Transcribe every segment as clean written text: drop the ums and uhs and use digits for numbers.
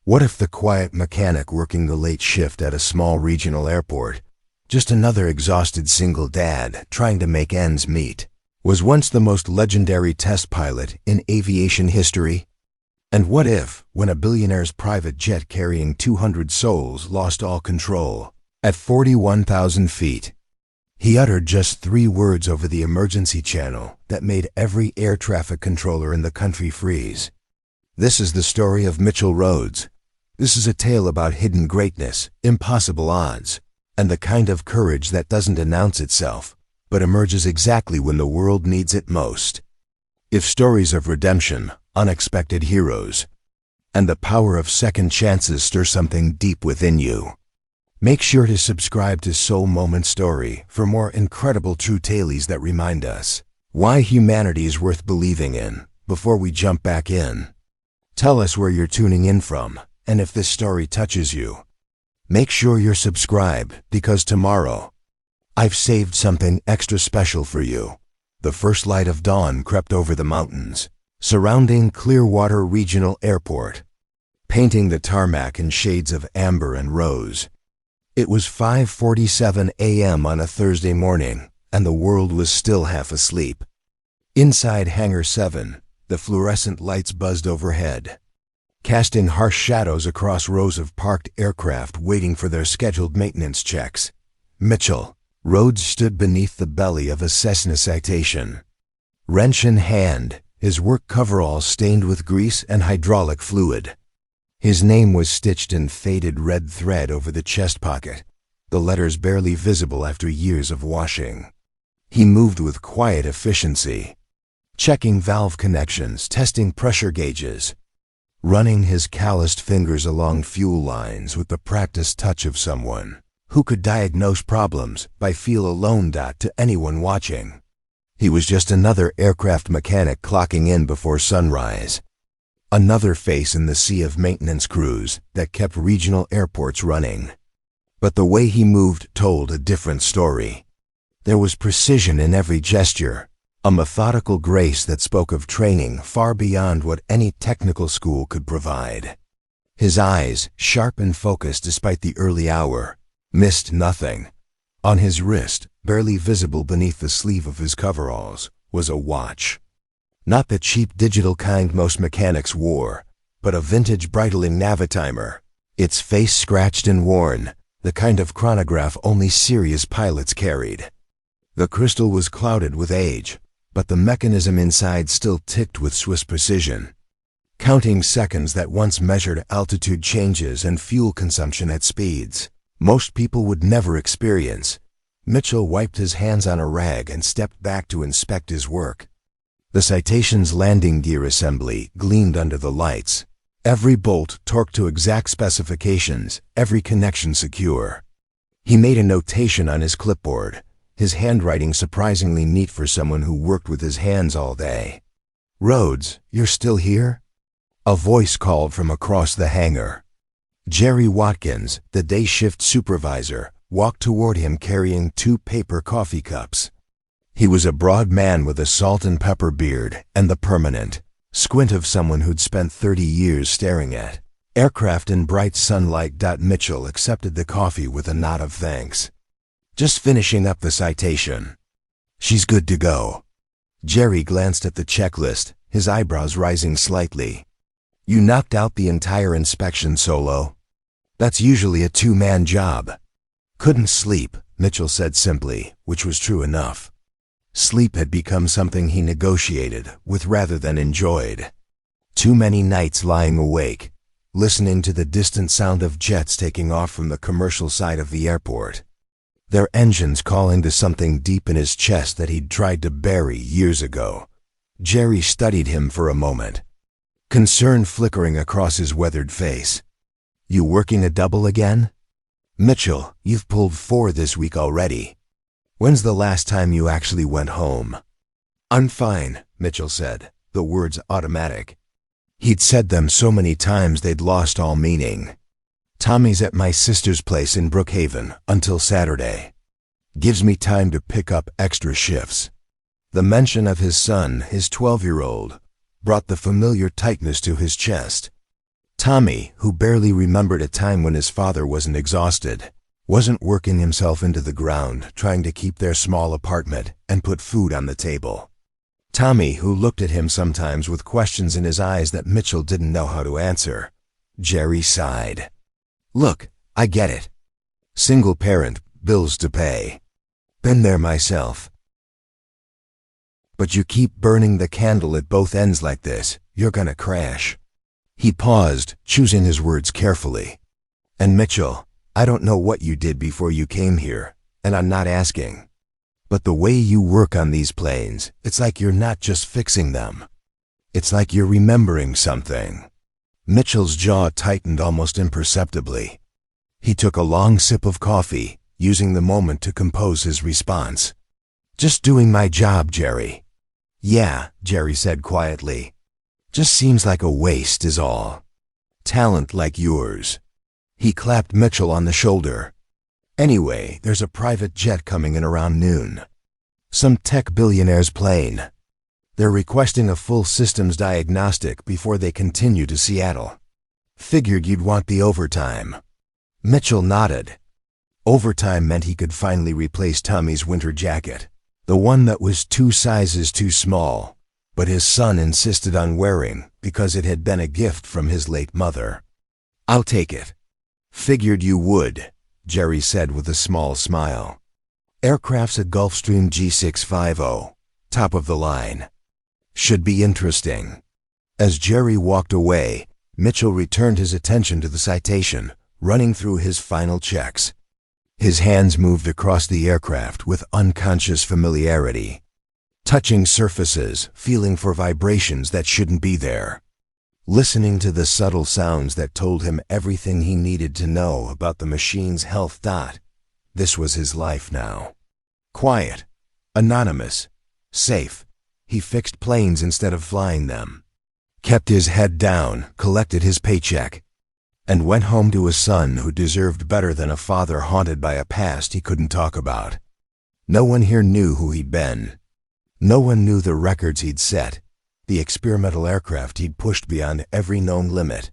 What if the quiet mechanic working the late shift at a small regional airport, just another exhausted single dad trying to make ends meet, was once the most legendary test pilot in aviation history? And what if, when a billionaire's private jet carrying 200 souls lost all control, at 41,000 feet, he uttered just 3 words over the emergency channel that made every air traffic controller in the country freeze? This is the story of Mitchell Rhodes. This is a tale about hidden greatness, impossible odds, and the kind of courage that doesn't announce itself, but emerges exactly when the world needs it most. If stories of redemption, unexpected heroes, and the power of second chances stir something deep within you, make sure to subscribe to Soul Moment Story for more incredible true tales that remind us why humanity is worth believing in. Before we jump back in, tell us where you're tuning in from, and if this story touches you, make sure you're subscribed, because tomorrow, I've saved something extra special for you. The first light of dawn crept over the mountains surrounding Clearwater Regional Airport, painting the tarmac in shades of amber and rose. It was 5:47 a.m. on a Thursday morning, and the world was still half asleep. Inside Hangar 7, the fluorescent lights buzzed overhead, casting harsh shadows across rows of parked aircraft waiting for their scheduled maintenance checks. Mitchell Rhodes stood beneath the belly of a Cessna Citation, wrench in hand, his work coverall stained with grease and hydraulic fluid. His name was stitched in faded red thread over the chest pocket, the letters barely visible after years of washing. He moved with quiet efficiency, checking valve connections, testing pressure gauges, running his calloused fingers along fuel lines with the practiced touch of someone who could diagnose problems by feel alone. To anyone watching, he was just another aircraft mechanic clocking in before sunrise, another face in the sea of maintenance crews that kept regional airports running. But the way he moved told a different story. There was precision in every gesture, a methodical grace that spoke of training far beyond what any technical school could provide. His eyes, sharp and focused despite the early hour, missed nothing. On his wrist, barely visible beneath the sleeve of his coveralls, was a watch. Not the cheap digital kind most mechanics wore, but a vintage Breitling Navitimer, its face scratched and worn, the kind of chronograph only serious pilots carried. The crystal was clouded with age, but the mechanism inside still ticked with Swiss precision, counting seconds that once measured altitude changes and fuel consumption at speeds most people would never experience. Mitchell wiped his hands on a rag and stepped back to inspect his work. The Citation's landing gear assembly gleamed under the lights, every bolt torqued to exact specifications, every connection secure. He made a notation on his clipboard, his handwriting surprisingly neat for someone who worked with his hands all day. "Rhodes, you're still here?" A voice called from across the hangar. Jerry Watkins, the day shift supervisor, walked toward him carrying 2 paper coffee cups. He was a broad man with a salt and pepper beard and the permanent squint of someone who'd spent 30 years staring at aircraft in bright sunlight. Mitchell accepted the coffee with a nod of thanks. "Just finishing up the Citation. She's good to go." Jerry glanced at the checklist, his eyebrows rising slightly. "You knocked out the entire inspection solo? That's usually a 2-man job." "Couldn't sleep," Mitchell said simply, which was true enough. Sleep had become something he negotiated with rather than enjoyed. Too many nights lying awake, listening to the distant sound of jets taking off from the commercial side of the airport, their engines calling to something deep in his chest that he'd tried to bury years ago. Jerry studied him for a moment, concern flickering across his weathered face. "You working a double again?" "Mitchell, you've pulled 4 this week already. When's the last time you actually went home?" "I'm fine," Mitchell said, the words automatic. He'd said them so many times they'd lost all meaning. "Tommy's at my sister's place in Brookhaven until Saturday. Gives me time to pick up extra shifts." The mention of his son, his 12-year-old, brought the familiar tightness to his chest. Tommy, who barely remembered a time when his father wasn't exhausted, wasn't working himself into the ground trying to keep their small apartment and put food on the table. Tommy, who looked at him sometimes with questions in his eyes that Mitchell didn't know how to answer. Jerry sighed. Look, I get it. Single parent, bills to pay. Been there myself. But you keep burning the candle at both ends like this, you're gonna crash. He paused, choosing his words carefully. And Mitchell, I don't know what you did before you came here, and I'm not asking. But the way you work on these planes, it's like you're not just fixing them. It's like you're remembering something. Mitchell's jaw tightened almost imperceptibly. He took a long sip of coffee, using the moment to compose his response. Just doing my job, Jerry. Yeah, Jerry said quietly. Just seems like a waste is all. Talent like yours. He clapped Mitchell on the shoulder. Anyway, there's a private jet coming in around noon. Some tech billionaire's plane. They're requesting a full systems diagnostic before they continue to Seattle. Figured you'd want the overtime. Mitchell nodded. Overtime meant he could finally replace Tommy's winter jacket, the one that was 2 sizes too small, but his son insisted on wearing because it had been a gift from his late mother. I'll take it. Figured you would, Jerry said with a small smile. Aircraft's a Gulfstream G650, top of the line. Should be interesting. As Jerry walked away, Mitchell returned his attention to the citation, running through his final checks. His hands moved across the aircraft with unconscious familiarity, touching surfaces, feeling for vibrations that shouldn't be there, listening to the subtle sounds that told him everything he needed to know about the machine's health. This was his life now. Quiet, anonymous, safe. He fixed planes instead of flying them, kept his head down, collected his paycheck, and went home to a son who deserved better than a father haunted by a past he couldn't talk about. No one here knew who he'd been. No one knew the records he'd set, the experimental aircraft he'd pushed beyond every known limit,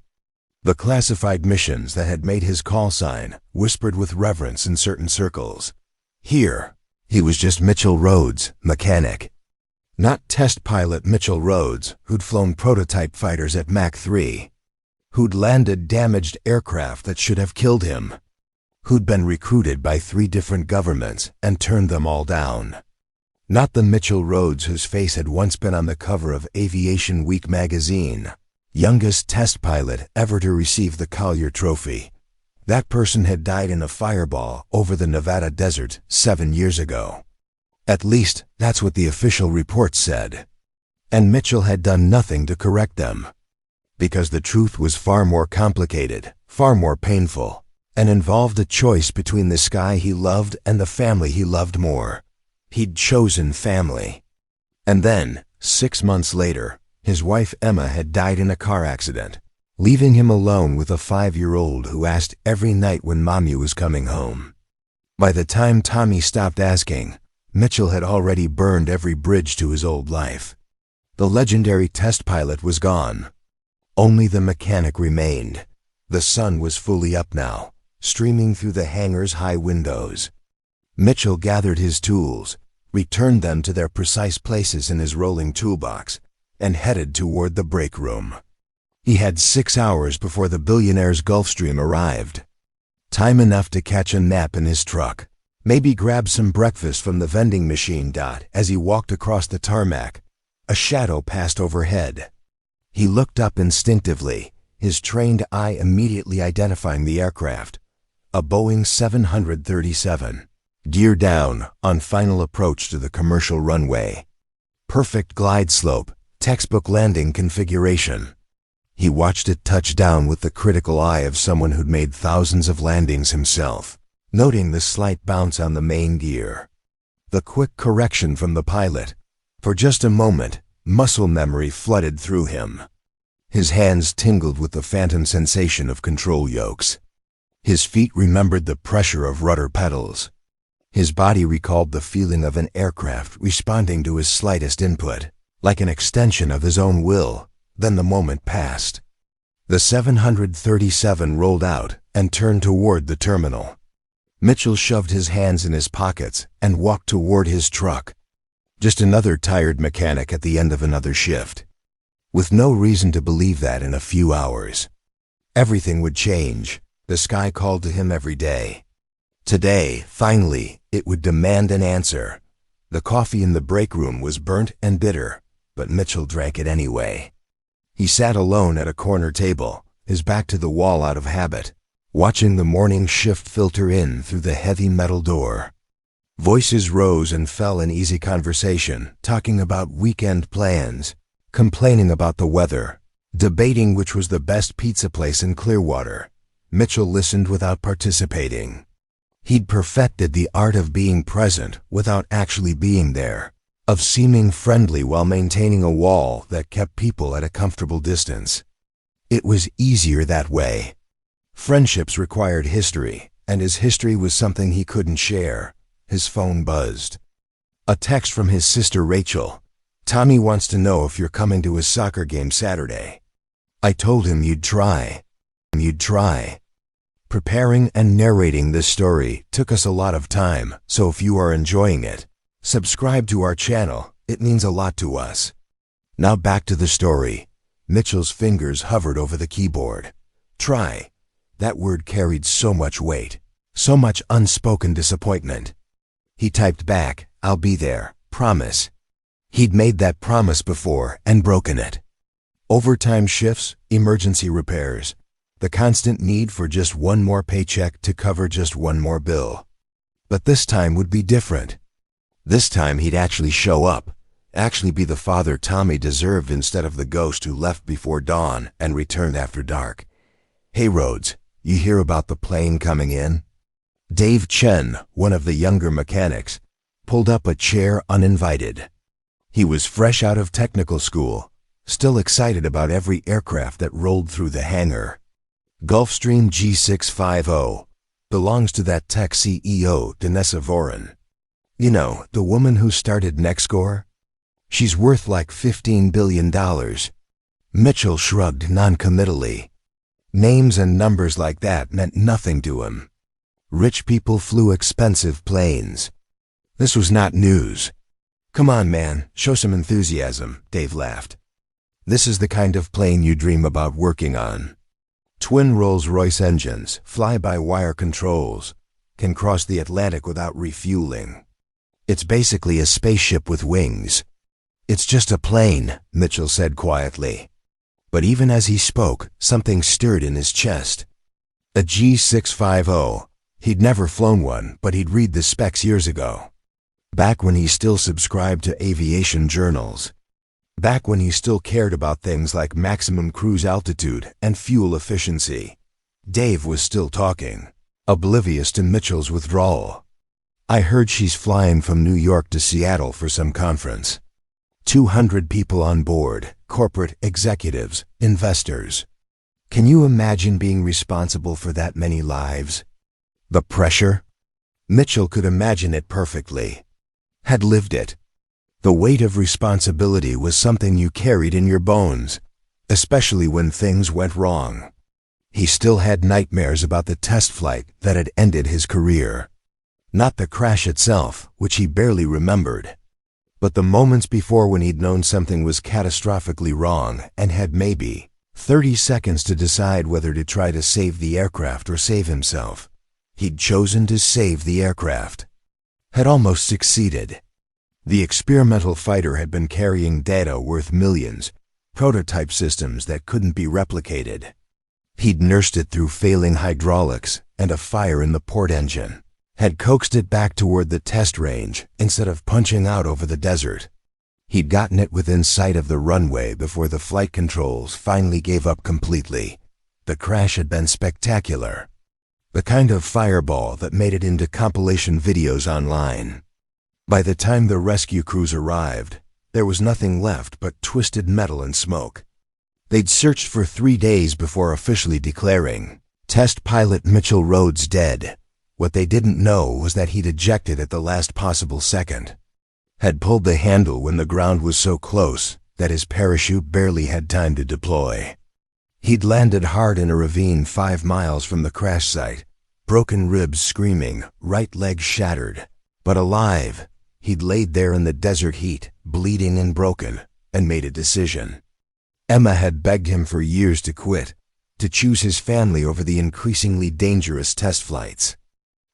the classified missions that had made his call sign whispered with reverence in certain circles. Here, he was just Mitchell Rhodes, mechanic. Not test pilot Mitchell Rhodes, who'd flown prototype fighters at Mach 3, who'd landed damaged aircraft that should have killed him, who'd been recruited by 3 different governments and turned them all down. Not the Mitchell Rhodes whose face had once been on the cover of Aviation Week magazine, youngest test pilot ever to receive the Collier Trophy. That person had died in a fireball over the Nevada desert 7 years ago. At least, that's what the official report said. And Mitchell had done nothing to correct them. Because the truth was far more complicated, far more painful, and involved a choice between the sky he loved and the family he loved more. He'd chosen family. And then, 6 months later, his wife Emma had died in a car accident, leaving him alone with a 5-year-old who asked every night when Mommy was coming home. By the time Tommy stopped asking, Mitchell had already burned every bridge to his old life. The legendary test pilot was gone. Only the mechanic remained. The sun was fully up now, streaming through the hangar's high windows. Mitchell gathered his tools, returned them to their precise places in his rolling toolbox, and headed toward the break room. He had 6 hours before the billionaire's Gulfstream arrived. Time enough to catch a nap in his truck, maybe grab some breakfast from the vending machine. As he walked across the tarmac, a shadow passed overhead. He looked up instinctively, his trained eye immediately identifying the aircraft, a Boeing 737. Gear down on final approach to the commercial runway. Perfect glide slope, textbook landing configuration. He watched it touch down with the critical eye of someone who'd made thousands of landings himself, noting the slight bounce on the main gear. The quick correction from the pilot. For just a moment, muscle memory flooded through him. His hands tingled with the phantom sensation of control yokes. His feet remembered the pressure of rudder pedals. His body recalled the feeling of an aircraft responding to his slightest input, like an extension of his own will. Then the moment passed. The 737 rolled out and turned toward the terminal. Mitchell shoved his hands in his pockets and walked toward his truck. Just another tired mechanic at the end of another shift. With no reason to believe that in a few hours everything would change, the sky called to him every day. Today, finally, it would demand an answer. The coffee in the break room was burnt and bitter, but Mitchell drank it anyway. He sat alone at a corner table, his back to the wall out of habit, watching the morning shift filter in through the heavy metal door. Voices rose and fell in easy conversation, talking about weekend plans, complaining about the weather, debating which was the best pizza place in Clearwater. Mitchell listened without participating. He'd perfected the art of being present without actually being there, of seeming friendly while maintaining a wall that kept people at a comfortable distance. It was easier that way. Friendships required history, and his history was something he couldn't share. His phone buzzed. A text from his sister Rachel. "Tommy wants to know if you're coming to his soccer game Saturday. I told him you'd try." Preparing and narrating this story took us a lot of time, so if you are enjoying it, subscribe to our channel. It means a lot to us. Now back to the story. Mitchell's fingers hovered over the keyboard. Try. That word carried so much weight, so much unspoken disappointment. He typed back, "I'll be there, promise." He'd made that promise before and broken it. Overtime shifts, emergency repairs, the constant need for just one more paycheck to cover just one more bill. But this time would be different. This time he'd actually show up, actually be the father Tommy deserved instead of the ghost who left before dawn and returned after dark. "Hey Rhodes, you hear about the plane coming in?" Dave Chen, one of the younger mechanics, pulled up a chair uninvited. He was fresh out of technical school, still excited about every aircraft that rolled through the hangar. Gulfstream G650 belongs to that tech CEO, Danessa Voren. You know, the woman who started Nextcore? She's worth like $15 billion. Mitchell shrugged noncommittally. Names and numbers like that meant nothing to him. Rich people flew expensive planes. This was not news. "Come on, man, show some enthusiasm," Dave laughed. "This is the kind of plane you dream about working on. Twin Rolls-Royce engines, fly-by-wire controls, can cross the Atlantic without refueling. It's basically a spaceship with wings." "It's just a plane," Mitchell said quietly. But even as he spoke, something stirred in his chest. A G650. He'd never flown one, but he'd read the specs years ago. Back when he still subscribed to aviation journals. Back when he still cared about things like maximum cruise altitude and fuel efficiency. Dave was still talking, oblivious to Mitchell's withdrawal. "I heard she's flying from New York to Seattle for some conference. 200 people on board, corporate executives, investors. Can you imagine being responsible for that many lives? The pressure?" Mitchell could imagine it perfectly. Had lived it. The weight of responsibility was something you carried in your bones, especially when things went wrong. He still had nightmares about the test flight that had ended his career. Not the crash itself, which he barely remembered, but the moments before when he'd known something was catastrophically wrong and had maybe 30 seconds to decide whether to try to save the aircraft or save himself. He'd chosen to save the aircraft. Had almost succeeded. The experimental fighter had been carrying data worth millions, prototype systems that couldn't be replicated. He'd nursed it through failing hydraulics and a fire in the port engine, had coaxed it back toward the test range instead of punching out over the desert. He'd gotten it within sight of the runway before the flight controls finally gave up completely. The crash had been spectacular. The kind of fireball that made it into compilation videos online. By the time the rescue crews arrived, there was nothing left but twisted metal and smoke. They'd searched for 3 days before officially declaring, "Test pilot Mitchell Rhodes dead." What they didn't know was that he'd ejected at the last possible second. Had pulled the handle when the ground was so close that his parachute barely had time to deploy. He'd landed hard in a ravine 5 miles from the crash site, broken ribs screaming, right leg shattered. But alive, he'd laid there in the desert heat, bleeding and broken, and made a decision. Emma had begged him for years to quit, to choose his family over the increasingly dangerous test flights.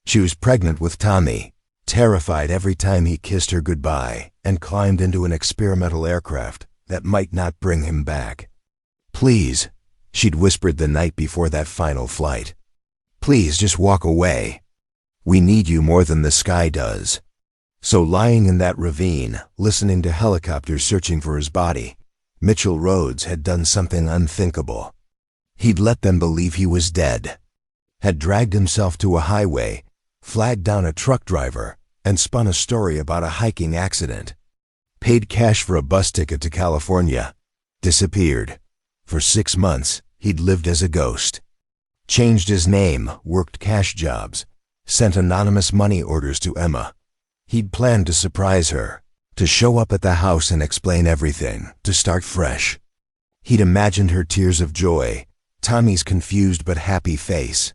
She was pregnant with Tommy, terrified every time he kissed her goodbye, and climbed into an experimental aircraft that might not bring him back. "Please," she'd whispered the night before that final flight. "Please just walk away. We need you more than the sky does." So lying in that ravine, listening to helicopters searching for his body, Mitchell Rhodes had done something unthinkable. He'd let them believe he was dead, had dragged himself to a highway, flagged down a truck driver, and spun a story about a hiking accident. Paid cash for a bus ticket to California. Disappeared. For 6 months, he'd lived as a ghost. Changed his name, worked cash jobs, sent anonymous money orders to Emma. He'd planned to surprise her, to show up at the house and explain everything, to start fresh. He'd imagined her tears of joy, Tommy's confused but happy face,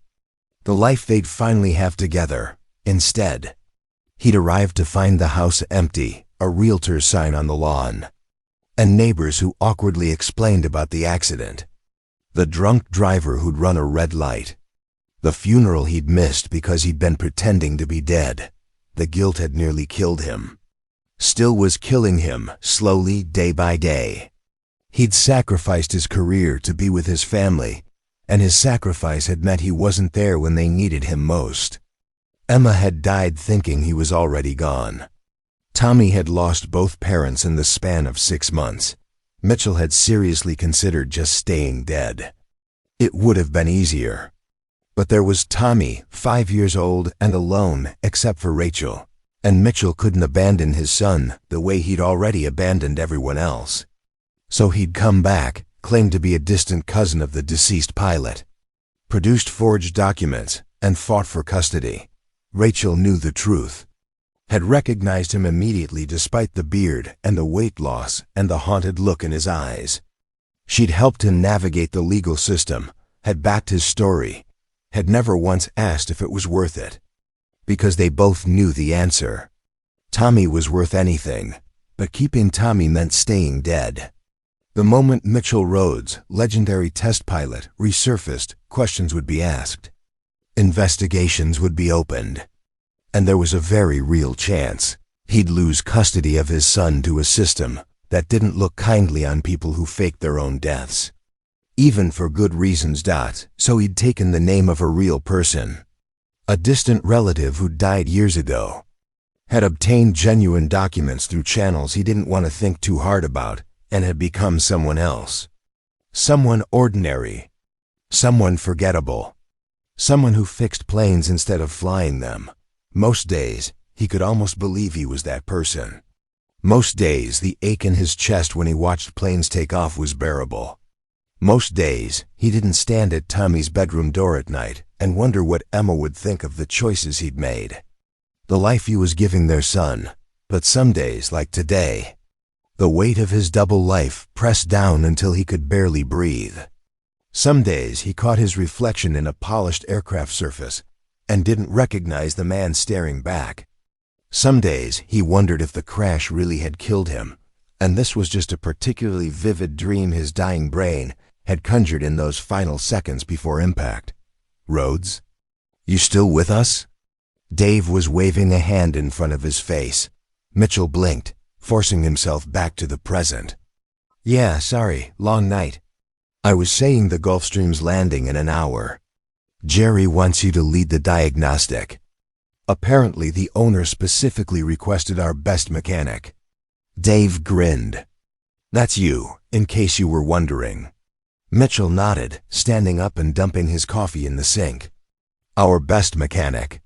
the life they'd finally have together. Instead, he'd arrived to find the house empty, a realtor's sign on the lawn, and neighbors who awkwardly explained about the accident. The drunk driver who'd run a red light. The funeral he'd missed because he'd been pretending to be dead. The guilt had nearly killed him. Still was killing him, slowly, day by day. He'd sacrificed his career to be with his family, and his sacrifice had meant he wasn't there when they needed him most. Emma had died thinking he was already gone. Tommy had lost both parents in the span of 6 months. Mitchell had seriously considered just staying dead. It would have been easier. But there was Tommy, 5 years old and alone except for Rachel, and Mitchell couldn't abandon his son the way he'd already abandoned everyone else. So he'd come back, claimed to be a distant cousin of the deceased pilot, produced forged documents, and fought for custody. Rachel knew the truth, had recognized him immediately despite the beard and the weight loss and the haunted look in his eyes. She'd helped him navigate the legal system, had backed his story, had never once asked if it was worth it. Because they both knew the answer. Tommy was worth anything, but keeping Tommy meant staying dead. The moment Mitchell Rhodes, legendary test pilot, resurfaced, questions would be asked. Investigations would be opened. And there was a very real chance he'd lose custody of his son to a system that didn't look kindly on people who faked their own deaths. Even for good reasons. So he'd taken the name of a real person, a distant relative who'd died years ago, had obtained genuine documents through channels he didn't want to think too hard about, and had become someone else. Someone ordinary. Someone forgettable. Someone who fixed planes instead of flying them. Most days, he could almost believe he was that person. Most days, the ache in his chest when he watched planes take off was bearable. Most days, he didn't stand at Tommy's bedroom door at night and wonder what Emma would think of the choices he'd made, the life he was giving their son. But some days, like today, the weight of his double life pressed down until he could barely breathe. Some days, he caught his reflection in a polished aircraft surface and didn't recognize the man staring back. Some days, he wondered if the crash really had killed him, and this was just a particularly vivid dream his dying brain had conjured in those final seconds before impact. "Rhodes? You still with us?" Dave was waving a hand in front of his face. Mitchell blinked, forcing himself back to the present. "Yeah, sorry, long night. I was saying the Gulfstream's landing in an hour. Jerry wants you to lead the diagnostic. Apparently the owner specifically requested our best mechanic." Dave grinned. "That's you, in case you were wondering." Mitchell nodded, standing up and dumping his coffee in the sink. "Our best mechanic.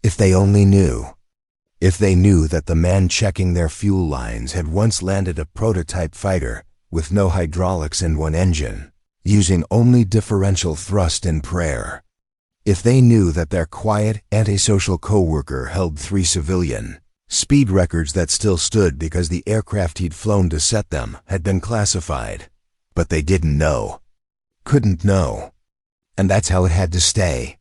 If they only knew. If they knew that the man checking their fuel lines had once landed a prototype fighter with no hydraulics and one engine, using only differential thrust and prayer. If they knew that their quiet, antisocial coworker held 3 civilian speed records that still stood because the aircraft he'd flown to set them had been classified. But they didn't know. couldn't know. And that's how it had to stay.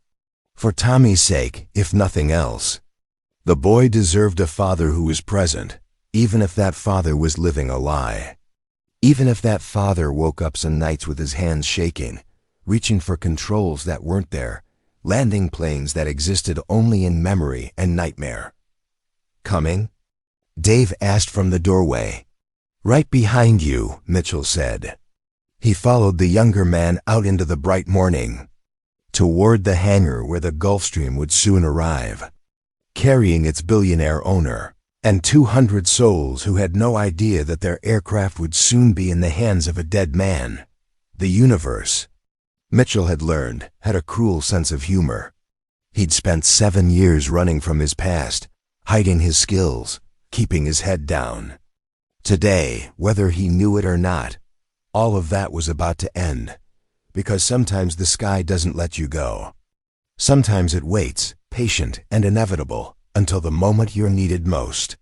For Tommy's sake, if nothing else. The boy deserved a father who was present, even if that father was living a lie. Even if that father woke up some nights with his hands shaking, reaching for controls that weren't there, landing planes that existed only in memory and nightmare. Coming? Dave asked from the doorway. Right behind you, Mitchell said. He followed the younger man out into the bright morning, toward the hangar where the Gulfstream would soon arrive, carrying its billionaire owner and 200 souls who had no idea that their aircraft would soon be in the hands of a dead man. The universe, Mitchell had learned, had a cruel sense of humor. He'd spent 7 years running from his past, hiding his skills, keeping his head down. Today, whether he knew it or not, all of that was about to end, because sometimes the sky doesn't let you go. Sometimes it waits, patient and inevitable, until the moment you're needed most.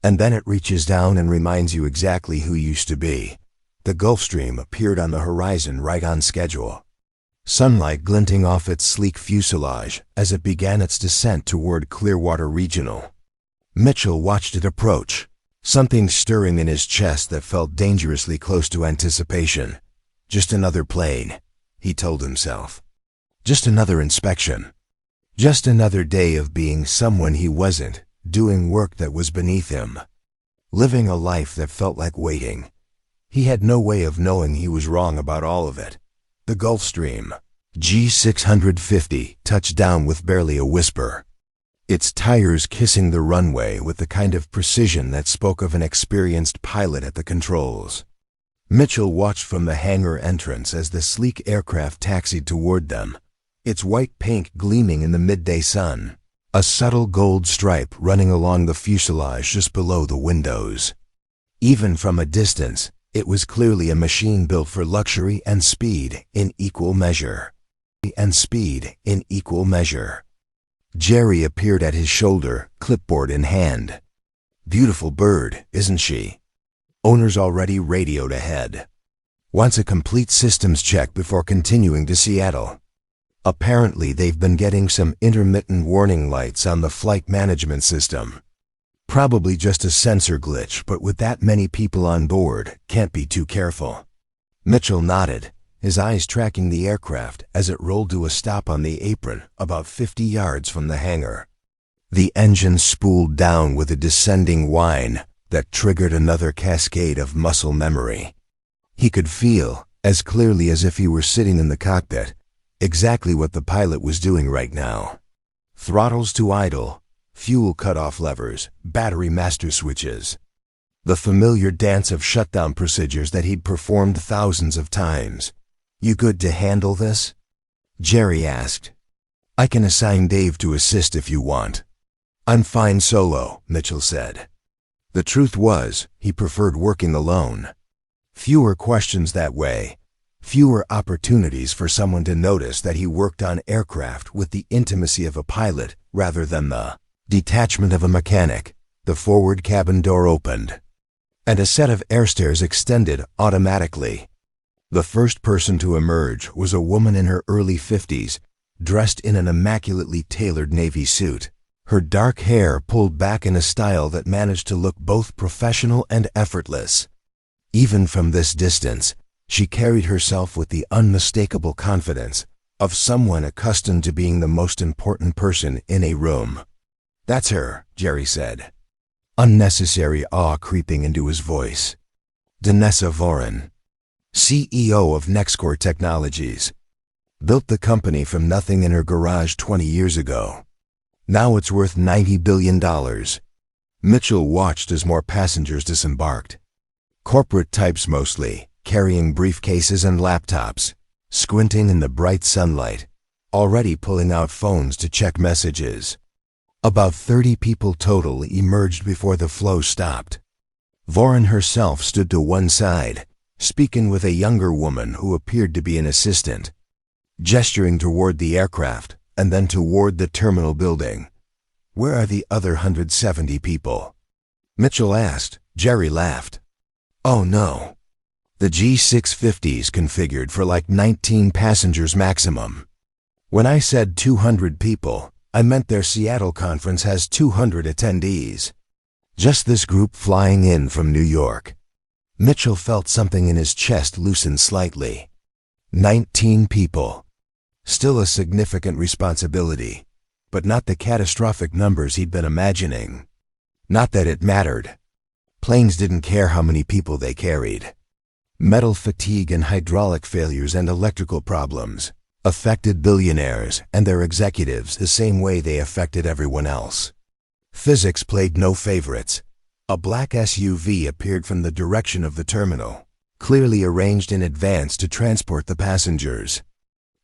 And then it reaches down and reminds you exactly who you used to be. The Gulfstream appeared on the horizon right on schedule, sunlight glinting off its sleek fuselage as it began its descent toward Clearwater Regional. Mitchell watched it approach, something stirring in his chest that felt dangerously close to anticipation. Just another plane, he told himself. Just another inspection. Just another day of being someone he wasn't, doing work that was beneath him, living a life that felt like waiting. He had no way of knowing he was wrong about all of it. The Gulfstream, G650, touched down with barely a whisper, its tires kissing the runway with the kind of precision that spoke of an experienced pilot at the controls. Mitchell watched from the hangar entrance as the sleek aircraft taxied toward them, its white paint gleaming in the midday sun, a subtle gold stripe running along the fuselage just below the windows. Even from a distance, it was clearly a machine built for luxury and speed in equal measure. Jerry appeared at his shoulder, clipboard in hand. Beautiful bird, isn't she? Owner's already radioed ahead. Wants a complete systems check before continuing to Seattle. Apparently they've been getting some intermittent warning lights on the flight management system. Probably just a sensor glitch, but with that many people on board, can't be too careful. Mitchell nodded, his eyes tracking the aircraft as it rolled to a stop on the apron about 50 yards from the hangar. The engine spooled down with a descending whine that triggered another cascade of muscle memory. He could feel, as clearly as if he were sitting in the cockpit, exactly what the pilot was doing right now. Throttles to idle, fuel cutoff levers, battery master switches. The familiar dance of shutdown procedures that he'd performed thousands of times. You good to handle this? Jerry asked. I can assign Dave to assist if you want. I'm fine solo, Mitchell said. The truth was, he preferred working alone. Fewer questions that way. Fewer opportunities for someone to notice that he worked on aircraft with the intimacy of a pilot rather than the detachment of a mechanic. The forward cabin door opened, and a set of air stairs extended automatically. The first person to emerge was a woman in her early 50s, dressed in an immaculately tailored navy suit, her dark hair pulled back in a style that managed to look both professional and effortless. Even from this distance, she carried herself with the unmistakable confidence of someone accustomed to being the most important person in a room. That's her, Jerry said, unnecessary awe creeping into his voice. Danessa Voren, CEO of Nexcore Technologies, built the company from nothing in her garage 20 years ago. Now it's worth $90 billion. Mitchell watched as more passengers disembarked. Corporate types mostly, carrying briefcases and laptops, squinting in the bright sunlight, already pulling out phones to check messages. About 30 people total emerged before the flow stopped. Voren herself stood to one side, speaking with a younger woman who appeared to be an assistant, gesturing toward the aircraft and then toward the terminal building. Where are the other 170 people? Mitchell asked. Jerry laughed. Oh no. The G650's configured for like 19 passengers maximum. When I said 200 people, I meant their Seattle conference has 200 attendees. Just this group flying in from New York. Mitchell felt something in his chest loosen slightly. 19 people. Still a significant responsibility, but not the catastrophic numbers he'd been imagining. Not that it mattered. Planes didn't care how many people they carried. Metal fatigue and hydraulic failures and electrical problems affected billionaires and their executives the same way they affected everyone else. Physics played no favorites. A black SUV appeared from the direction of the terminal, clearly arranged in advance to transport the passengers.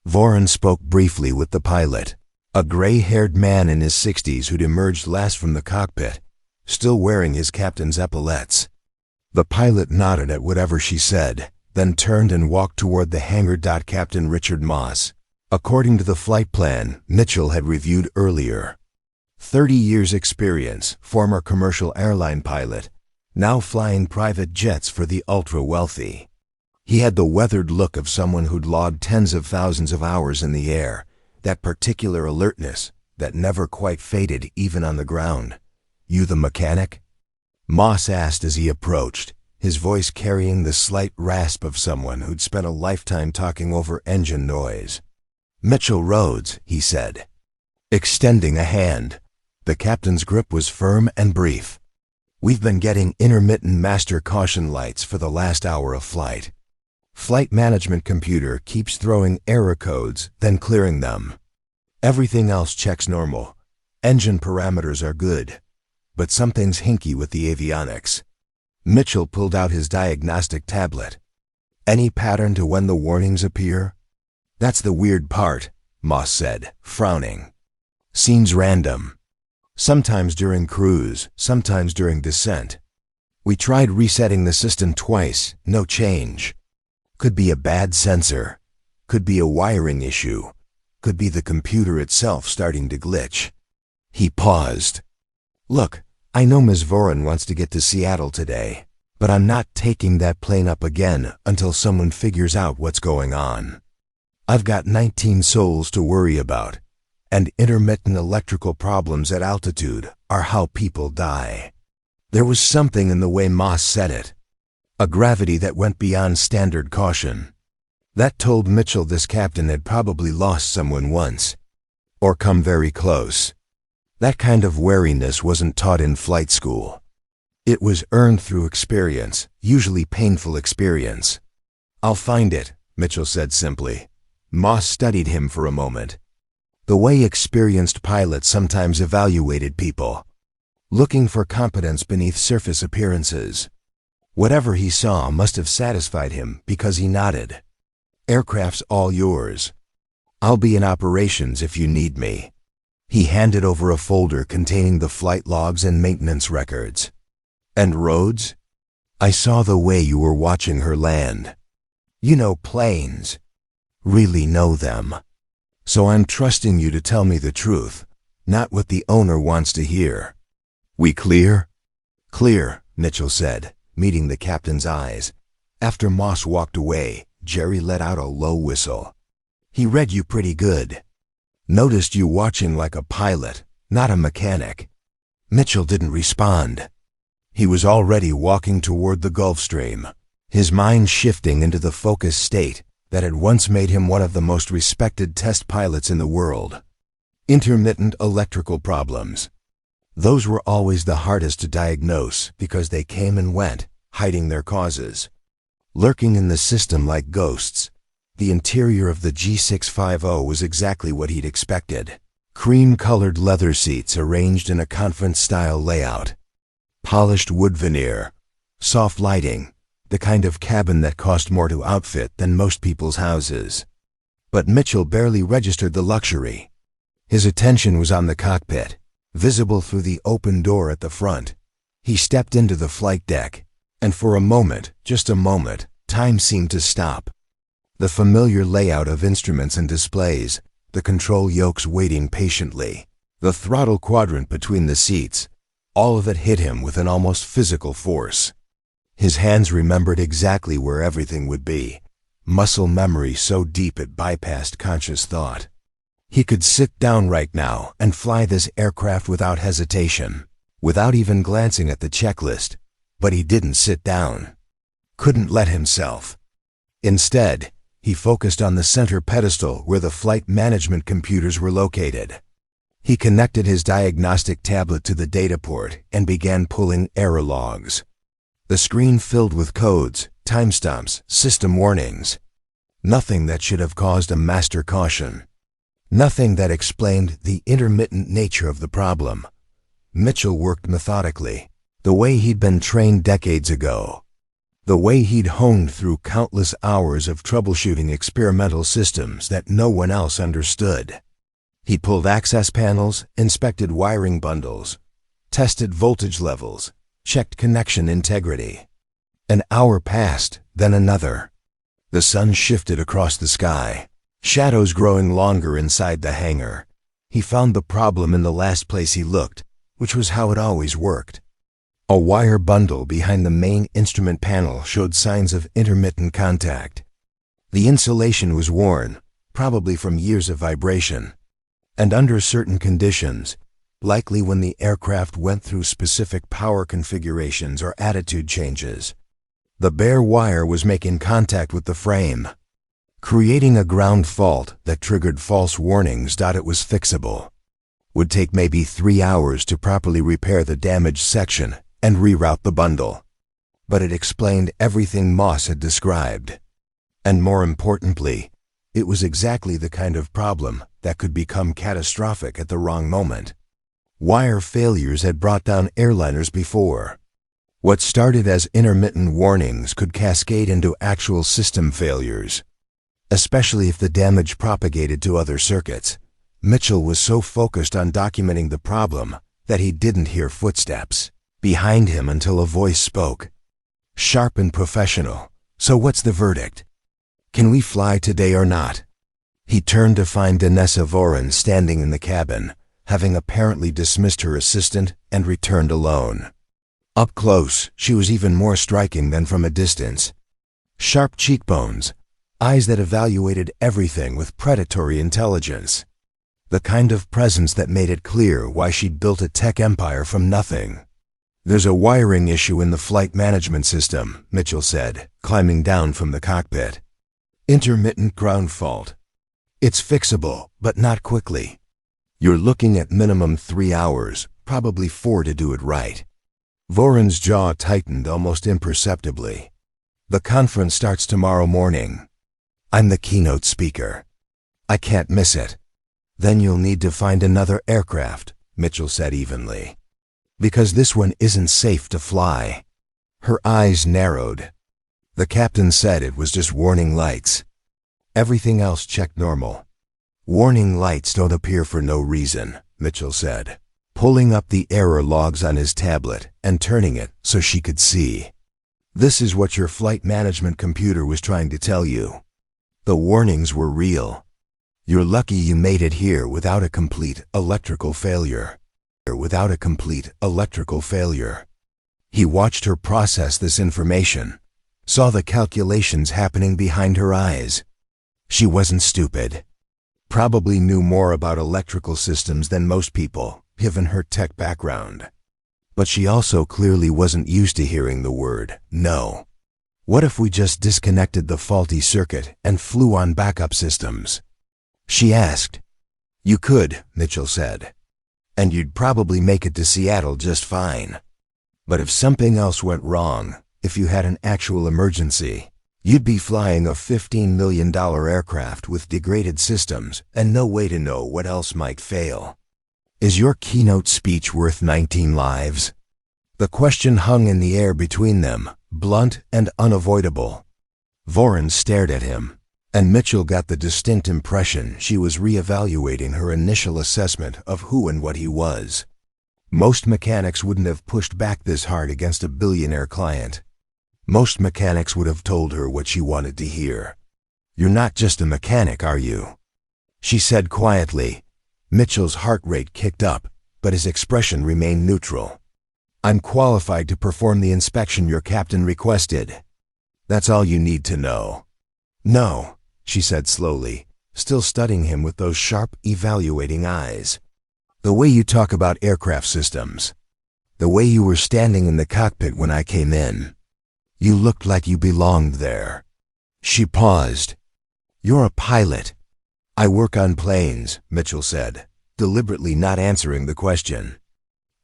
Voron spoke briefly with the pilot, a gray-haired man in his 60s who'd emerged last from the cockpit, still wearing his captain's epaulettes. The pilot nodded at whatever she said, then turned and walked toward the hangar. Captain Richard Moss, according to the flight plan Mitchell had reviewed earlier. 30 years experience, former commercial airline pilot, now flying private jets for the ultra-wealthy. He had the weathered look of someone who'd logged tens of thousands of hours in the air, that particular alertness that never quite faded even on the ground. "You the mechanic?" Moss asked as he approached, his voice carrying the slight rasp of someone who'd spent a lifetime talking over engine noise. "Mitchell Rhodes," he said, extending a hand. The captain's grip was firm and brief. "We've been getting intermittent master caution lights for the last hour of flight. Flight management computer keeps throwing error codes, then clearing them. Everything else checks normal. Engine parameters are good. But something's hinky with the avionics." Mitchell pulled out his diagnostic tablet. "Any pattern to when the warnings appear?" "That's the weird part," Moss said, frowning. "Seems random. Sometimes during cruise, sometimes during descent. We tried resetting the system twice, no change. Could be a bad sensor. Could be a wiring issue. Could be the computer itself starting to glitch." He paused. "Look, I know Ms. Voron wants to get to Seattle today, but I'm not taking that plane up again until someone figures out what's going on. I've got 19 souls to worry about, and intermittent electrical problems at altitude are how people die." There was something in the way Moss said it, a gravity that went beyond standard caution. That told Mitchell this captain had probably lost someone once, or come very close. That kind of wariness wasn't taught in flight school. It was earned through experience, usually painful experience. "I'll find it," Mitchell said simply. Moss studied him for a moment. The way experienced pilots sometimes evaluated people, looking for competence beneath surface appearances. Whatever he saw must have satisfied him because he nodded. "Aircraft's all yours. I'll be in operations if you need me." He handed over a folder containing the flight logs and maintenance records. "And Rhodes? I saw the way you were watching her land. You know planes. Really know them. So I'm trusting you to tell me the truth, not what the owner wants to hear. We clear?" "Clear," Mitchell said, meeting the captain's eyes. After Moss walked away, Jerry let out a low whistle. "He read you pretty good. Noticed you watching like a pilot, not a mechanic." Mitchell didn't respond. He was already walking toward the Gulf Stream, his mind shifting into the focused state that had once made him one of the most respected test pilots in the world. Intermittent electrical problems. Those were always the hardest to diagnose because they came and went, hiding their causes. Lurking in the system like ghosts, the interior of the G650 was exactly what he'd expected. Cream-colored leather seats arranged in a conference-style layout. Polished wood veneer. Soft lighting, the kind of cabin that cost more to outfit than most people's houses. But Mitchell barely registered the luxury. His attention was on the cockpit, visible through the open door at the front. He stepped into the flight deck, and for a moment, just a moment, time seemed to stop. The familiar layout of instruments and displays, the control yokes waiting patiently, the throttle quadrant between the seats, all of it hit him with an almost physical force. His hands remembered exactly where everything would be, muscle memory so deep it bypassed conscious thought. He could sit down right now and fly this aircraft without hesitation, without even glancing at the checklist, but he didn't sit down. Couldn't let himself. Instead, he focused on the center pedestal where the flight management computers were located. He connected his diagnostic tablet to the data port and began pulling error logs. The screen filled with codes, timestamps, system warnings. Nothing that should have caused a master caution. Nothing that explained the intermittent nature of the problem. Mitchell worked methodically, the way he'd been trained decades ago. The way he'd honed through countless hours of troubleshooting experimental systems that no one else understood. He pulled access panels, inspected wiring bundles, tested voltage levels, checked connection integrity. An hour passed, then another. The sun shifted across the sky, shadows growing longer inside the hangar. He found the problem in the last place he looked, which was how it always worked. A wire bundle behind the main instrument panel showed signs of intermittent contact. The insulation was worn, probably from years of vibration, and under certain conditions, likely when the aircraft went through specific power configurations or attitude changes, the bare wire was making contact with the frame, creating a ground fault that triggered false warnings. It was fixable. Would take maybe 3 hours to properly repair the damaged section and reroute the bundle. But it explained everything Moss had described. And more importantly, it was exactly the kind of problem that could become catastrophic at the wrong moment. Wire failures had brought down airliners before. What started as intermittent warnings could cascade into actual system failures, especially if the damage propagated to other circuits. Mitchell was so focused on documenting the problem that he didn't hear footsteps behind him until a voice spoke. Sharp and professional. "So what's the verdict? Can we fly today or not?" He turned to find Danessa Voren standing in the cabin, having apparently dismissed her assistant and returned alone. Up close, she was even more striking than from a distance. Sharp cheekbones, eyes that evaluated everything with predatory intelligence. The kind of presence that made it clear why she'd built a tech empire from nothing. "There's a wiring issue in the flight management system," Mitchell said, climbing down from the cockpit. "Intermittent ground fault. It's fixable, but not quickly. You're looking at minimum 3 hours, probably 4 to do it right." Voren's jaw tightened almost imperceptibly. "The conference starts tomorrow morning. I'm the keynote speaker. I can't miss it." "Then you'll need to find another aircraft," Mitchell said evenly. "Because this one isn't safe to fly." Her eyes narrowed. "The captain said it was just warning lights. Everything else checked normal." "Warning lights don't appear for no reason," Mitchell said, pulling up the error logs on his tablet and turning it so she could see. "This is what your flight management computer was trying to tell you. The warnings were real. You're lucky you made it here without a complete electrical failure." Without a complete electrical failure. He watched her process this information, saw the calculations happening behind her eyes. She wasn't stupid. Probably knew more about electrical systems than most people, given her tech background. But she also clearly wasn't used to hearing the word no. What if we just disconnected the faulty circuit and flew on backup systems? She asked. "You could," Mitchell said. "And you'd probably make it to Seattle just fine. But if something else went wrong, if you had an actual emergency, you'd be flying a $15 million aircraft with degraded systems and no way to know what else might fail. Is your keynote speech worth 19 lives?" The question hung in the air between them, blunt and unavoidable. Voren stared at him, and Mitchell got the distinct impression she was reevaluating her initial assessment of who and what he was. Most mechanics wouldn't have pushed back this hard against a billionaire client. Most mechanics would have told her what she wanted to hear. "You're not just a mechanic, are you?" she said quietly. Mitchell's heart rate kicked up, but his expression remained neutral. I'm qualified to perform the inspection your captain requested. That's all you need to know." "No," she said slowly, still studying him with those sharp, evaluating eyes. "The way you talk about aircraft systems. The way you were standing in the cockpit when I came in. You looked like you belonged there." She paused. "You're a pilot." "I work on planes," Mitchell said, deliberately not answering the question.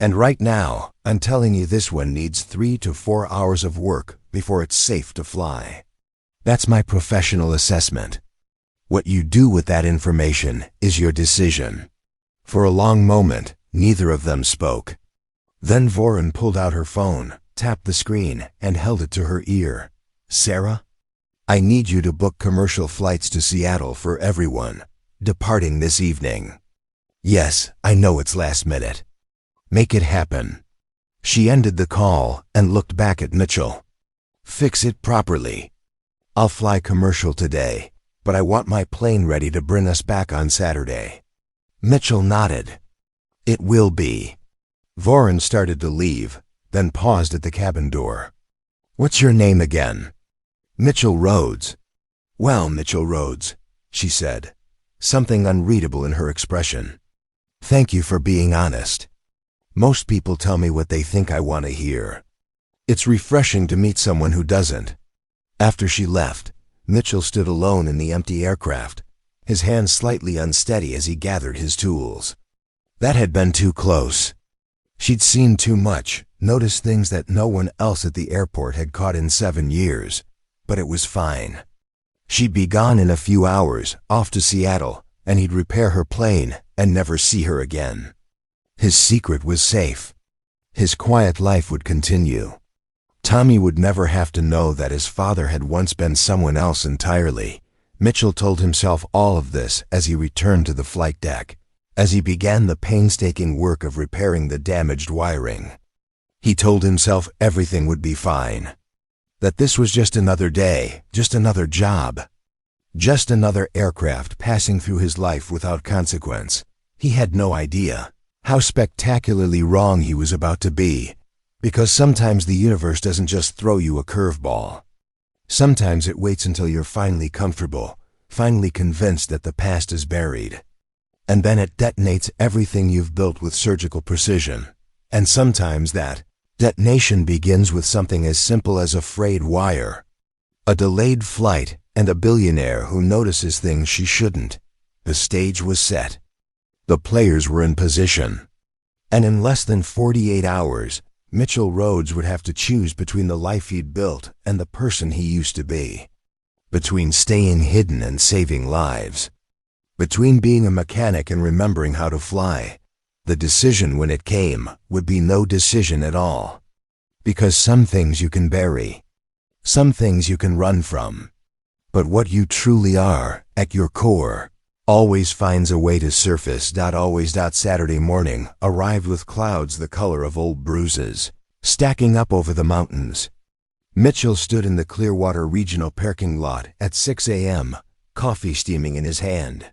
"And right now, I'm telling you this one needs 3 to 4 hours of work before it's safe to fly. That's my professional assessment. What you do with that information is your decision." For a long moment, neither of them spoke. Then Voren pulled out her phone, tapped the screen, and held it to her ear. "Sarah? I need you to book commercial flights to Seattle for everyone, departing this evening. Yes, I know it's last minute. Make it happen." She ended the call and looked back at Mitchell. "Fix it properly. I'll fly commercial today, but I want my plane ready to bring us back on Saturday." Mitchell nodded. "It will be." Voren started to leave, then paused at the cabin door. "What's your name again?" "Mitchell Rhodes." "Well, Mitchell Rhodes," she said, something unreadable in her expression. "Thank you for being honest. Most people tell me what they think I want to hear. It's refreshing to meet someone who doesn't." After she left, Mitchell stood alone in the empty aircraft, his hands slightly unsteady as he gathered his tools. That had been too close. She'd seen too much, noticed things that no one else at the airport had caught in 7 years, but it was fine. She'd be gone in a few hours, off to Seattle, and he'd repair her plane and never see her again. His secret was safe. His quiet life would continue. Tommy would never have to know that his father had once been someone else entirely. Mitchell told himself all of this as he returned to the flight deck, as he began the painstaking work of repairing the damaged wiring. He told himself everything would be fine. That this was just another day, just another job. Just another aircraft passing through his life without consequence. He had no idea how spectacularly wrong he was about to be, because sometimes the universe doesn't just throw you a curveball. Sometimes it waits until you're finally comfortable, finally convinced that the past is buried. And then it detonates everything you've built with surgical precision. And sometimes that detonation begins with something as simple as a frayed wire. A delayed flight and a billionaire who notices things she shouldn't. The stage was set. The players were in position. And in less than 48 hours, Mitchell Rhodes would have to choose between the life he'd built and the person he used to be. Between staying hidden and saving lives. Between being a mechanic and remembering how to fly. The decision, when it came, would be no decision at all. Because some things you can bury. Some things you can run from. But what you truly are, at your core, always finds a way to surface. Always. Saturday morning arrived with clouds the color of old bruises, stacking up over the mountains. Mitchell stood in the Clearwater Regional parking lot at 6 a.m., coffee steaming in his hand,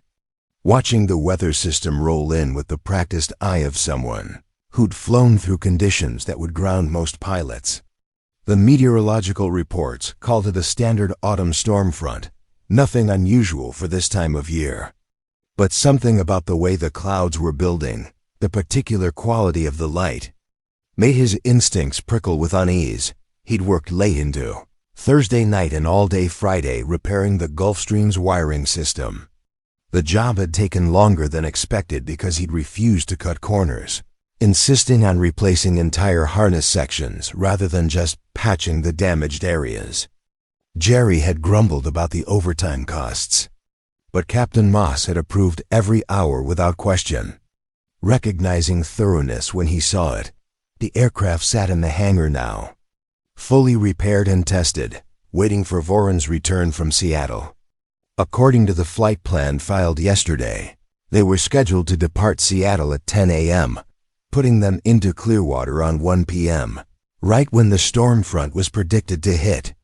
watching the weather system roll in with the practiced eye of someone who'd flown through conditions that would ground most pilots. The meteorological reports called it a standard autumn storm front, nothing unusual for this time of year. But something about the way the clouds were building, the particular quality of the light, made his instincts prickle with unease. He'd worked late into Thursday night and all day Friday repairing the Gulfstream's wiring system. The job had taken longer than expected because he'd refused to cut corners, insisting on replacing entire harness sections rather than just patching the damaged areas. Jerry had grumbled about the overtime costs, but Captain Moss had approved every hour without question. Recognizing thoroughness when he saw it, the aircraft sat in the hangar now, fully repaired and tested, waiting for Voren's return from Seattle. According to the flight plan filed yesterday, they were scheduled to depart Seattle at 10 a.m., putting them into Clearwater on 1 p.m., right when the storm front was predicted to hit.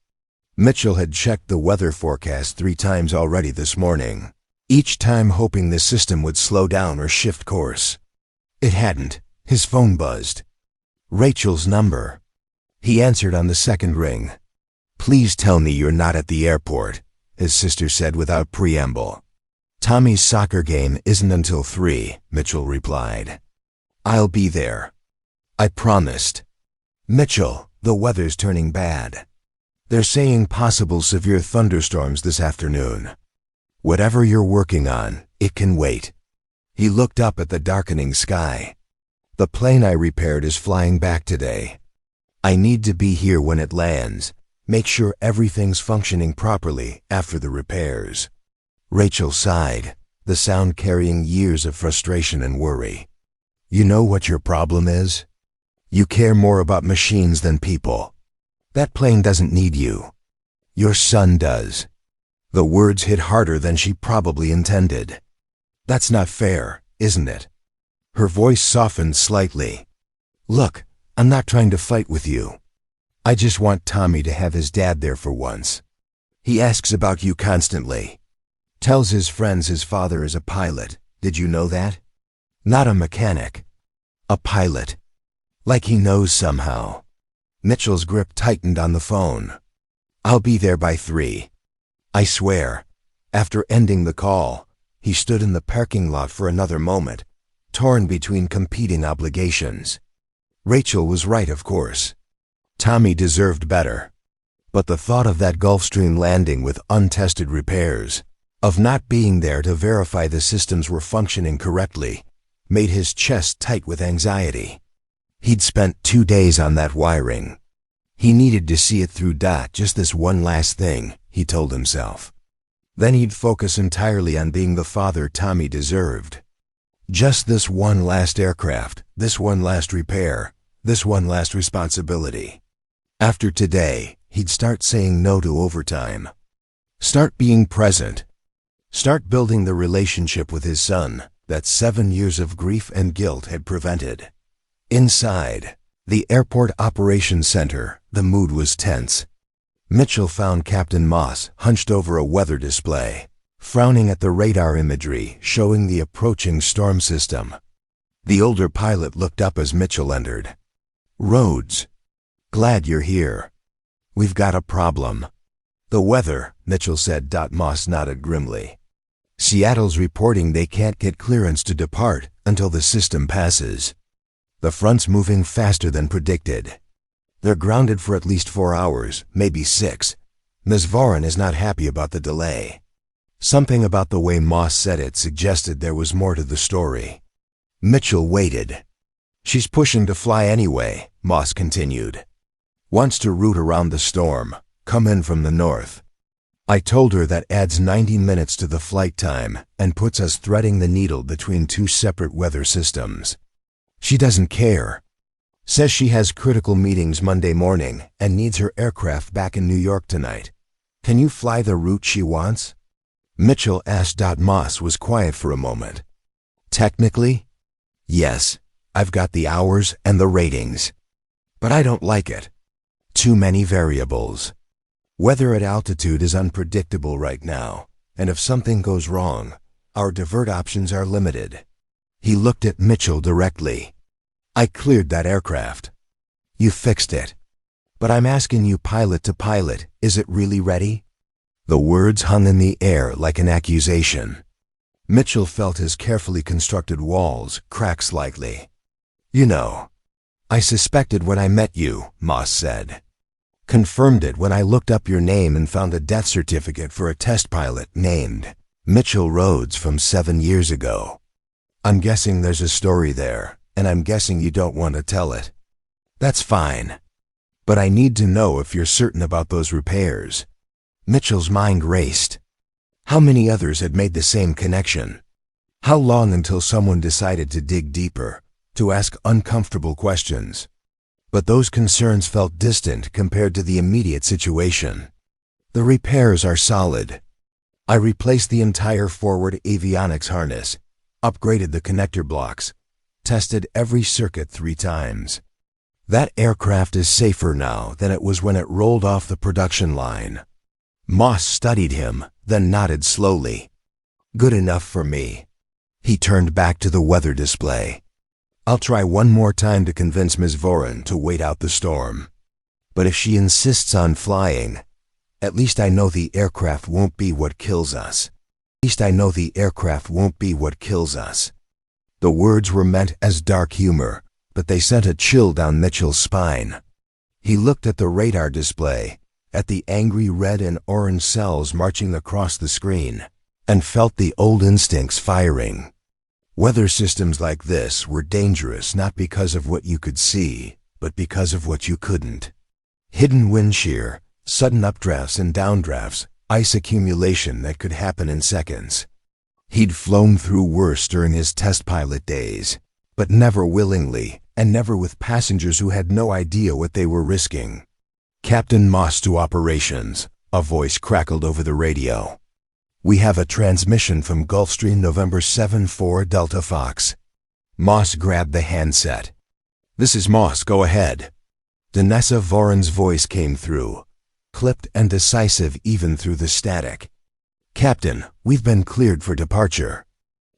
Mitchell had checked the weather forecast 3 times already this morning, each time hoping the system would slow down or shift course. It hadn't. His phone buzzed. Rachel's number. He answered on the second ring. "Please tell me you're not at the airport," his sister said without preamble. "Tommy's soccer game isn't until 3, Mitchell replied. "I'll be there. I promised." "Mitchell, the weather's turning bad. They're saying possible severe thunderstorms this afternoon. Whatever you're working on, it can wait." He looked up at the darkening sky. "The plane I repaired is flying back today. I need to be here when it lands. Make sure everything's functioning properly after the repairs." Rachel sighed, the sound carrying years of frustration and worry. "You know what your problem is? You care more about machines than people. That plane doesn't need you. Your son does." The words hit harder than she probably intended. "That's not fair, isn't it?" Her voice softened slightly. "Look, I'm not trying to fight with you. I just want Tommy to have his dad there for once. He asks about you constantly. Tells his friends his father is a pilot. Did you know that? Not a mechanic. A pilot. Like he knows somehow." Mitchell's grip tightened on the phone. "I'll be there by 3. I swear." After ending the call, he stood in the parking lot for another moment, torn between competing obligations. Rachel was right, of course. Tommy deserved better. But the thought of that Gulfstream landing with untested repairs, of not being there to verify the systems were functioning correctly, made his chest tight with anxiety. He'd spent 2 days on that wiring. He needed to see it through. Just this one last thing, he told himself. Then he'd focus entirely on being the father Tommy deserved. Just this one last aircraft, this one last repair, this one last responsibility. After today, he'd start saying no to overtime. Start being present. Start building the relationship with his son that 7 years of grief and guilt had prevented. Inside the airport operations center, the mood was tense. Mitchell found Captain Moss hunched over a weather display, frowning at the radar imagery showing the approaching storm system. The older pilot looked up as Mitchell entered. "Rhodes, glad you're here. We've got a problem." "The weather," Mitchell said. Moss nodded grimly. "Seattle's reporting they can't get clearance to depart until the system passes. The front's moving faster than predicted. They're grounded for at least 4 hours, maybe 6. Ms. Vaughan is not happy about the delay." Something about the way Moss said it suggested there was more to the story. Mitchell waited. "She's pushing to fly anyway," Moss continued. "Wants to route around the storm, come in from the north. I told her that adds 90 minutes to the flight time and puts us threading the needle between 2 separate weather systems. She doesn't care. Says she has critical meetings Monday morning and needs her aircraft back in New York tonight. Can you fly the route she wants?" Mitchell asked. Moss was quiet for a moment. "Technically, yes, I've got the hours and the ratings. But I don't like it. Too many variables. Weather at altitude is unpredictable right now, and if something goes wrong, our divert options are limited." He looked at Mitchell directly. "I cleared that aircraft. You fixed it. But I'm asking you pilot to pilot, is it really ready?" The words hung in the air like an accusation. Mitchell felt his carefully constructed walls crack slightly. "You know, I suspected when I met you," Moss said. "Confirmed it when I looked up your name and found a death certificate for a test pilot named Mitchell Rhodes from 7 years ago. I'm guessing there's a story there, and I'm guessing you don't want to tell it. That's fine. But I need to know if you're certain about those repairs." Mitchell's mind raced. How many others had made the same connection? How long until someone decided to dig deeper, to ask uncomfortable questions? But those concerns felt distant compared to the immediate situation. "The repairs are solid. I replaced the entire forward avionics harness, upgraded the connector blocks, tested every circuit 3 times. That aircraft is safer now than it was when it rolled off the production line." Moss studied him, then nodded slowly. "Good enough for me." He turned back to the weather display. I'll try one more time to convince Ms. Voren to wait out the storm. But if she insists on flying, at least I know the aircraft won't be what kills us. At least I know the aircraft won't be what kills us. The words were meant as dark humor, but they sent a chill down Mitchell's spine. He looked at the radar display, at the angry red and orange cells marching across the screen, and felt the old instincts firing. Weather systems like this were dangerous not because of what you could see, but because of what you couldn't. Hidden wind shear, sudden updrafts and downdrafts, ice accumulation that could happen in seconds. He'd flown through worse during his test pilot days, but never willingly, and never with passengers who had no idea what they were risking. "Captain Moss to operations," a voice crackled over the radio. "We have a transmission from Gulfstream November 7-4 Delta Fox." Moss grabbed the handset. "This is Moss, go ahead." Danessa Voren's voice came through, clipped and decisive even through the static. "Captain, we've been cleared for departure.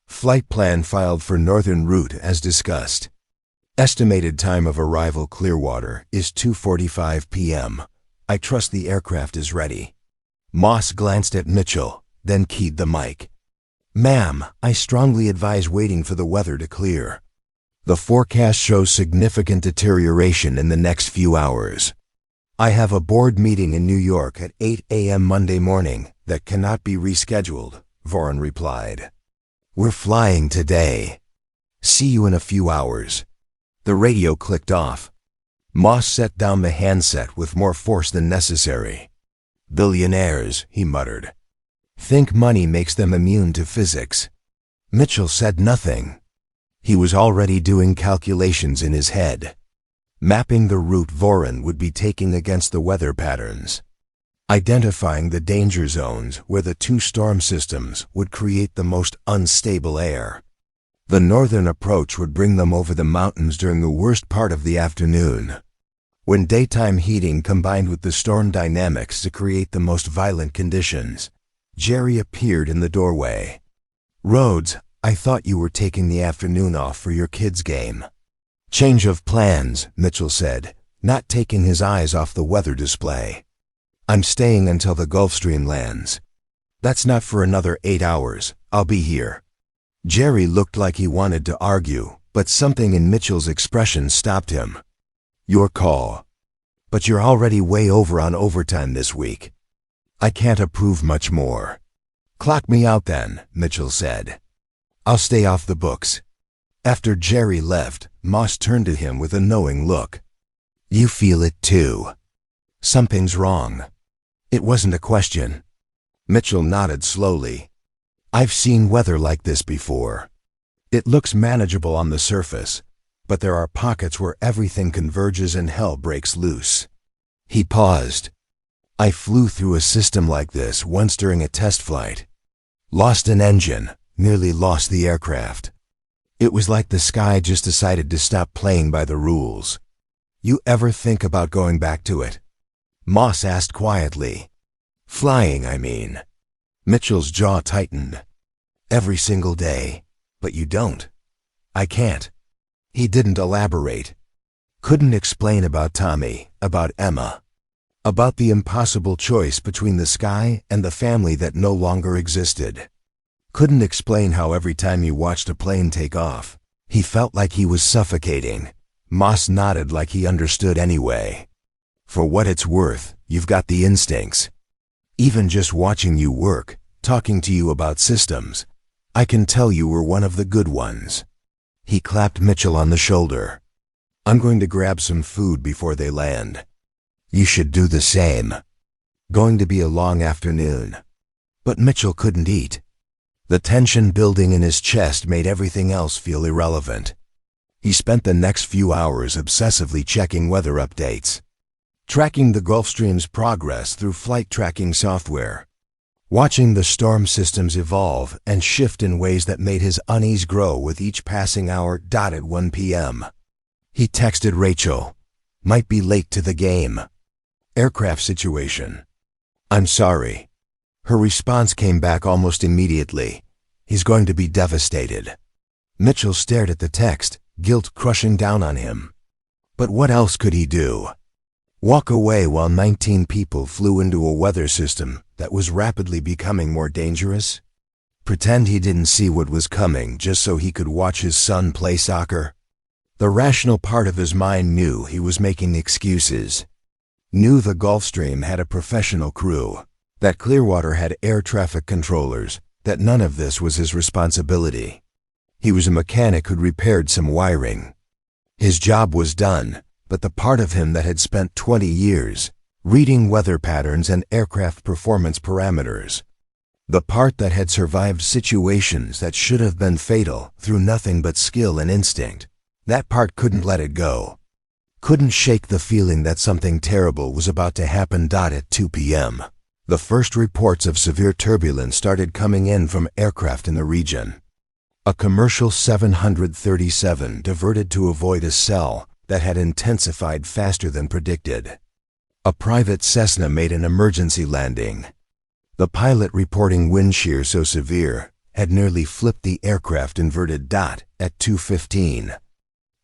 Flight plan filed for northern route as discussed. Estimated time of arrival Clearwater is 2:45 p.m. I trust the aircraft is ready." Moss glanced at Mitchell, then keyed the mic. "Ma'am, I strongly advise waiting for the weather to clear. The forecast shows significant deterioration in the next few hours. I have a board meeting in New York at 8 a.m. Monday morning that cannot be rescheduled," Voren replied. "We're flying today. See you in a few hours." The radio clicked off. Moss set down the handset with more force than necessary. "Billionaires," he muttered. "Think money makes them immune to physics." Mitchell said nothing. He was already doing calculations in his head, mapping the route Voren would be taking against the weather patterns, identifying the danger zones where the two storm systems would create the most unstable air. The northern approach would bring them over the mountains during the worst part of the afternoon, when daytime heating combined with the storm dynamics to create the most violent conditions. Jerry appeared in the doorway. "Rhodes, I thought you were taking the afternoon off for your kids' game." "Change of plans," Mitchell said, not taking his eyes off the weather display. "I'm staying until the Gulfstream lands." "That's not for another 8 hours. I'll be here." Jerry looked like he wanted to argue, but something in Mitchell's expression stopped him. "Your call. But you're already way over on overtime this week. I can't approve much more." "Clock me out then," Mitchell said. "I'll stay off the books." After Jerry left, Moss turned to him with a knowing look. "You feel it too. Something's wrong." It wasn't a question. Mitchell nodded slowly. "I've seen weather like this before. It looks manageable on the surface, but there are pockets where everything converges and hell breaks loose." He paused. "I flew through a system like this once during a test flight. Lost an engine, nearly lost the aircraft. It was like the sky just decided to stop playing by the rules." "You ever think about going back to it?" Moss asked quietly. "Flying, I mean." Mitchell's jaw tightened. "Every single day. But you don't." "I can't." He didn't elaborate. Couldn't explain about Tommy, about Emma, about the impossible choice between the sky and the family that no longer existed. Couldn't explain how every time he watched a plane take off, he felt like he was suffocating. Moss nodded like he understood anyway. "For what it's worth, you've got the instincts. Even just watching you work, talking to you about systems, I can tell you were one of the good ones." He clapped Mitchell on the shoulder. "I'm going to grab some food before they land. You should do the same. Going to be a long afternoon." But Mitchell couldn't eat. The tension building in his chest made everything else feel irrelevant. He spent the next few hours obsessively checking weather updates, tracking the Gulfstream's progress through flight tracking software, watching the storm systems evolve and shift in ways that made his unease grow with each passing hour. At 1 p.m. he texted Rachel. "Might be late to the game. Aircraft situation. I'm sorry." Her response came back almost immediately. "He's going to be devastated." Mitchell stared at the text, guilt crushing down on him. But what else could he do? Walk away while 19 people flew into a weather system that was rapidly becoming more dangerous? Pretend he didn't see what was coming just so he could watch his son play soccer? The rational part of his mind knew he was making excuses. Knew the Gulfstream had a professional crew, that Clearwater had air traffic controllers, that none of this was his responsibility. He was a mechanic who'd repaired some wiring. His job was done, but the part of him that had spent 20 years reading weather patterns and aircraft performance parameters, the part that had survived situations that should have been fatal through nothing but skill and instinct, that part couldn't let it go. Couldn't shake the feeling that something terrible was about to happen. At 2 p.m., the first reports of severe turbulence started coming in from aircraft in the region. A commercial 737 diverted to avoid a cell that had intensified faster than predicted. A private Cessna made an emergency landing. The pilot reporting wind shear so severe had nearly flipped the aircraft inverted. At 2:15,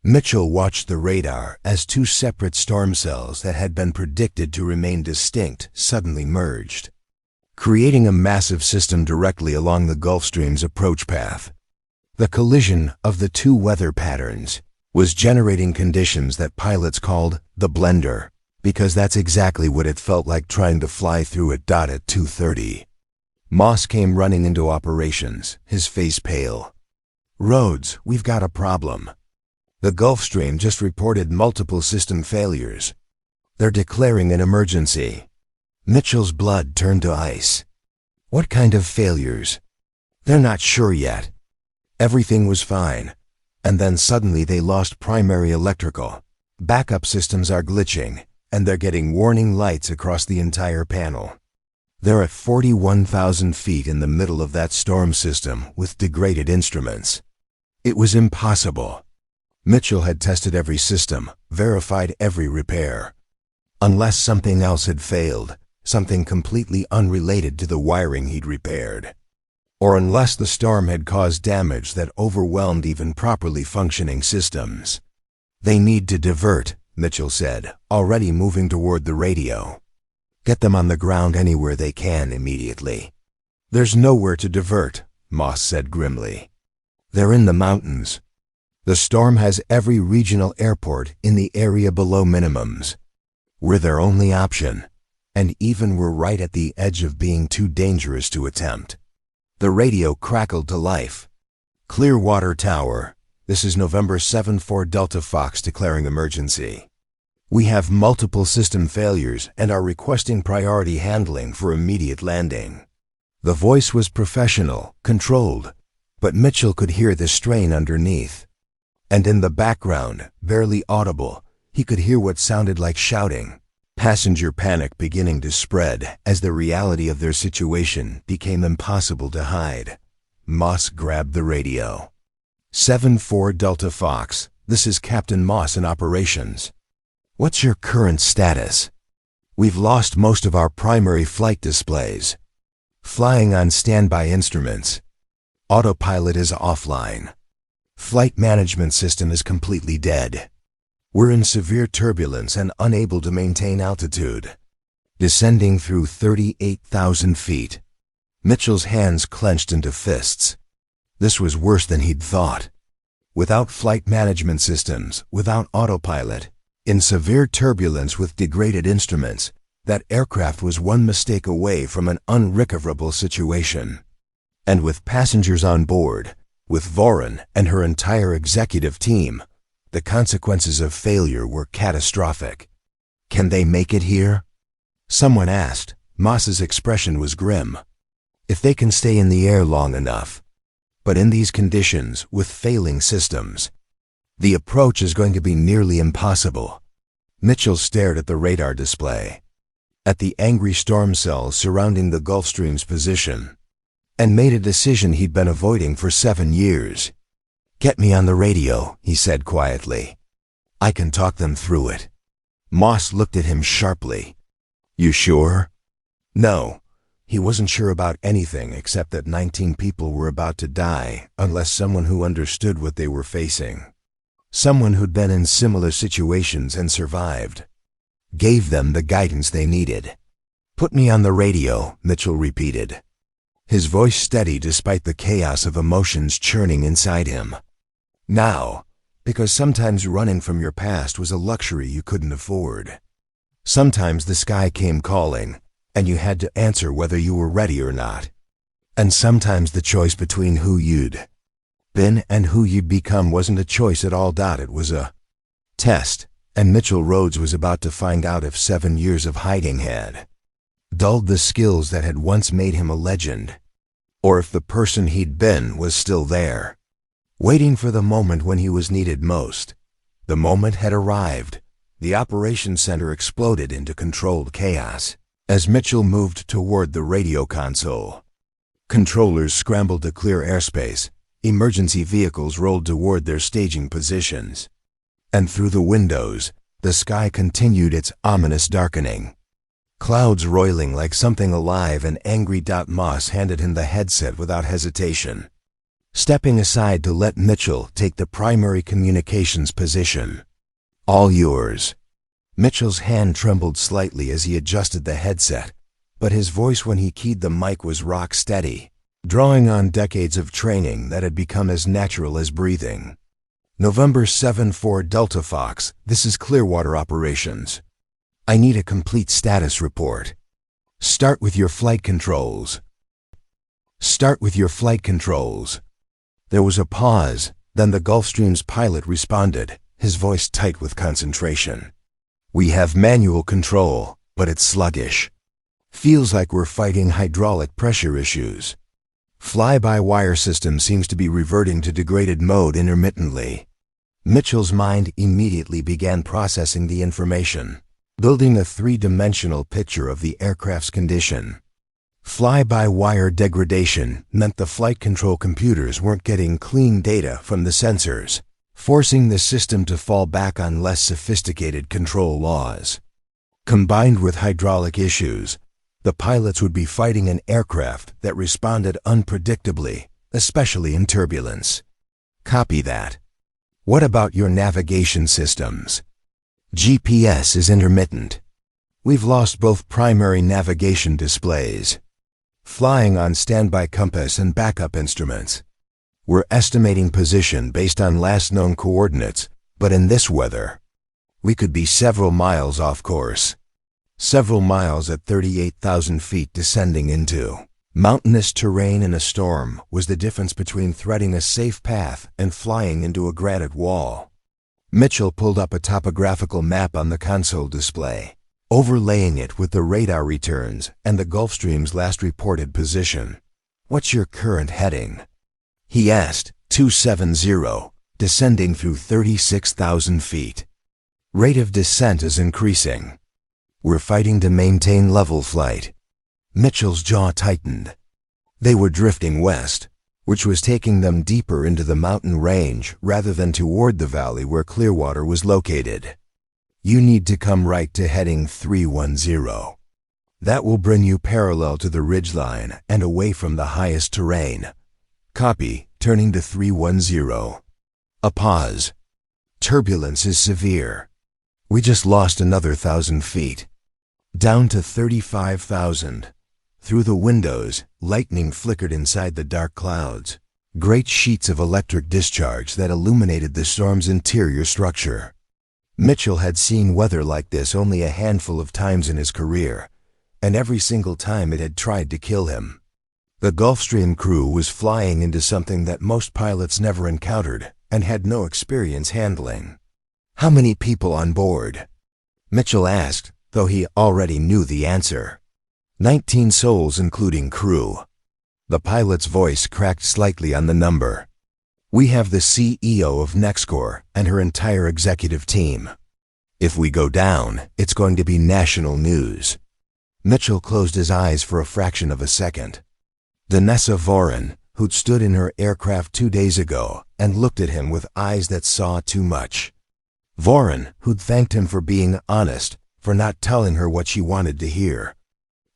Mitchell watched the radar as two separate storm cells that had been predicted to remain distinct suddenly merged, creating a massive system directly along the Gulfstream's approach path. The collision of the two weather patterns was generating conditions that pilots called the blender, because that's exactly what it felt like trying to fly through it. At 2:30, Moss came running into operations, his face pale. "Rhodes, we've got a problem. The Gulfstream just reported multiple system failures. They're declaring an emergency." Mitchell's blood turned to ice. "What kind of failures?" "They're not sure yet. Everything was fine, and then suddenly they lost primary electrical. Backup systems are glitching, and they're getting warning lights across the entire panel. They're at 41,000 feet in the middle of that storm system with degraded instruments." It was impossible. Mitchell had tested every system, verified every repair. Unless something else had failed, something completely unrelated to the wiring he'd repaired. Or unless the storm had caused damage that overwhelmed even properly functioning systems. "They need to divert," Mitchell said, already moving toward the radio. "Get them on the ground anywhere they can immediately." "There's nowhere to divert," Moss said grimly. "They're in the mountains. The storm has every regional airport in the area below minimums. We're their only option, and even we're right at the edge of being too dangerous to attempt." The radio crackled to life. "Clearwater Tower, this is November 7-4 Delta Fox declaring emergency. We have multiple system failures and are requesting priority handling for immediate landing." The voice was professional, controlled, but Mitchell could hear the strain underneath. And in the background, barely audible, he could hear what sounded like shouting. Passenger panic beginning to spread as the reality of their situation became impossible to hide. Moss grabbed the radio. 7-4 Delta Fox, this is Captain Moss in operations. What's your current status? We've lost most of our primary flight displays. Flying on standby instruments. Autopilot is offline. Flight management system is completely dead. We're in severe turbulence and unable to maintain altitude. Descending through 38,000 feet. Mitchell's hands clenched into fists. This was worse than he'd thought. Without flight management systems, without autopilot, in severe turbulence with degraded instruments, that aircraft was one mistake away from an unrecoverable situation. And with passengers on board, with Voren and her entire executive team, the consequences of failure were catastrophic. "Can they make it here?" someone asked. Moss's expression was grim. "If they can stay in the air long enough. But in these conditions, with failing systems, the approach is going to be nearly impossible." Mitchell stared at the radar display, at the angry storm cells surrounding the Gulfstream's position, and made a decision he'd been avoiding for 7 years. "Get me on the radio," he said quietly. "I can talk them through it." Moss looked at him sharply. "You sure?" No, he wasn't sure about anything except that 19 people were about to die unless someone who understood what they were facing. Someone who'd been in similar situations and survived. Gave them the guidance they needed. "Put me on the radio," Mitchell repeated. His voice steady despite the chaos of emotions churning inside him. Now, because sometimes running from your past was a luxury you couldn't afford. Sometimes the sky came calling, and you had to answer whether you were ready or not. And sometimes the choice between who you'd been and who you'd become wasn't a choice at all. It was a test, and Mitchell Rhodes was about to find out if 7 years of hiding had dulled the skills that had once made him a legend, or if the person he'd been was still there, waiting for the moment when he was needed most. The moment had arrived. The operations center exploded into controlled chaos as Mitchell moved toward the radio console. Controllers scrambled to clear airspace. Emergency vehicles rolled toward their staging positions. And through the windows, the sky continued its ominous darkening. Clouds roiling like something alive, and angry. Moss handed him the headset without hesitation, stepping aside to let Mitchell take the primary communications position. "All yours." Mitchell's hand trembled slightly as he adjusted the headset, but his voice when he keyed the mic was rock steady, drawing on decades of training that had become as natural as breathing. November 7-4 Delta Fox, this is Clearwater Operations. I need a complete status report. Start with your flight controls. Start with your flight controls. There was a pause, then the Gulfstream's pilot responded, his voice tight with concentration. "We have manual control, but it's sluggish. Feels like we're fighting hydraulic pressure issues. Fly-by-wire system seems to be reverting to degraded mode intermittently." Mitchell's mind immediately began processing the information, building a three-dimensional picture of the aircraft's condition. Fly-by-wire degradation meant the flight control computers weren't getting clean data from the sensors, forcing the system to fall back on less sophisticated control laws. Combined with hydraulic issues, the pilots would be fighting an aircraft that responded unpredictably, especially in turbulence. Copy that. What about your navigation systems? GPS is intermittent. We've lost both primary navigation displays. Flying on standby compass and backup instruments. We're estimating position based on last known coordinates, but in this weather, we could be several miles off course. Several miles at 38,000 feet descending into mountainous terrain in a storm was the difference between threading a safe path and flying into a granite wall. Mitchell pulled up a topographical map on the console display, overlaying it with the radar returns and the Gulfstream's last reported position. "What's your current heading?" he asked. 270, descending through 36,000 feet. "Rate of descent is increasing. We're fighting to maintain level flight." Mitchell's jaw tightened. They were drifting west, which was taking them deeper into the mountain range rather than toward the valley where Clearwater was located. "You need to come right to heading 310. That will bring you parallel to the ridgeline and away from the highest terrain." "Copy," turning to 310. A pause. "Turbulence is severe. We just lost another 1,000 feet. Down to 35,000. Through the windows, lightning flickered inside the dark clouds. Great sheets of electric discharge that illuminated the storm's interior structure. Mitchell had seen weather like this only a handful of times in his career, and every single time it had tried to kill him. The Gulfstream crew was flying into something that most pilots never encountered and had no experience handling. "How many people on board?" Mitchell asked, though he already knew the answer. 19 souls including crew." The pilot's voice cracked slightly on the number. "We have the CEO of NextCorp and her entire executive team. If we go down, it's going to be national news." Mitchell closed his eyes for a fraction of a second. Danessa Voren, who'd stood in her aircraft 2 days ago and looked at him with eyes that saw too much. Voren, who'd thanked him for being honest, for not telling her what she wanted to hear.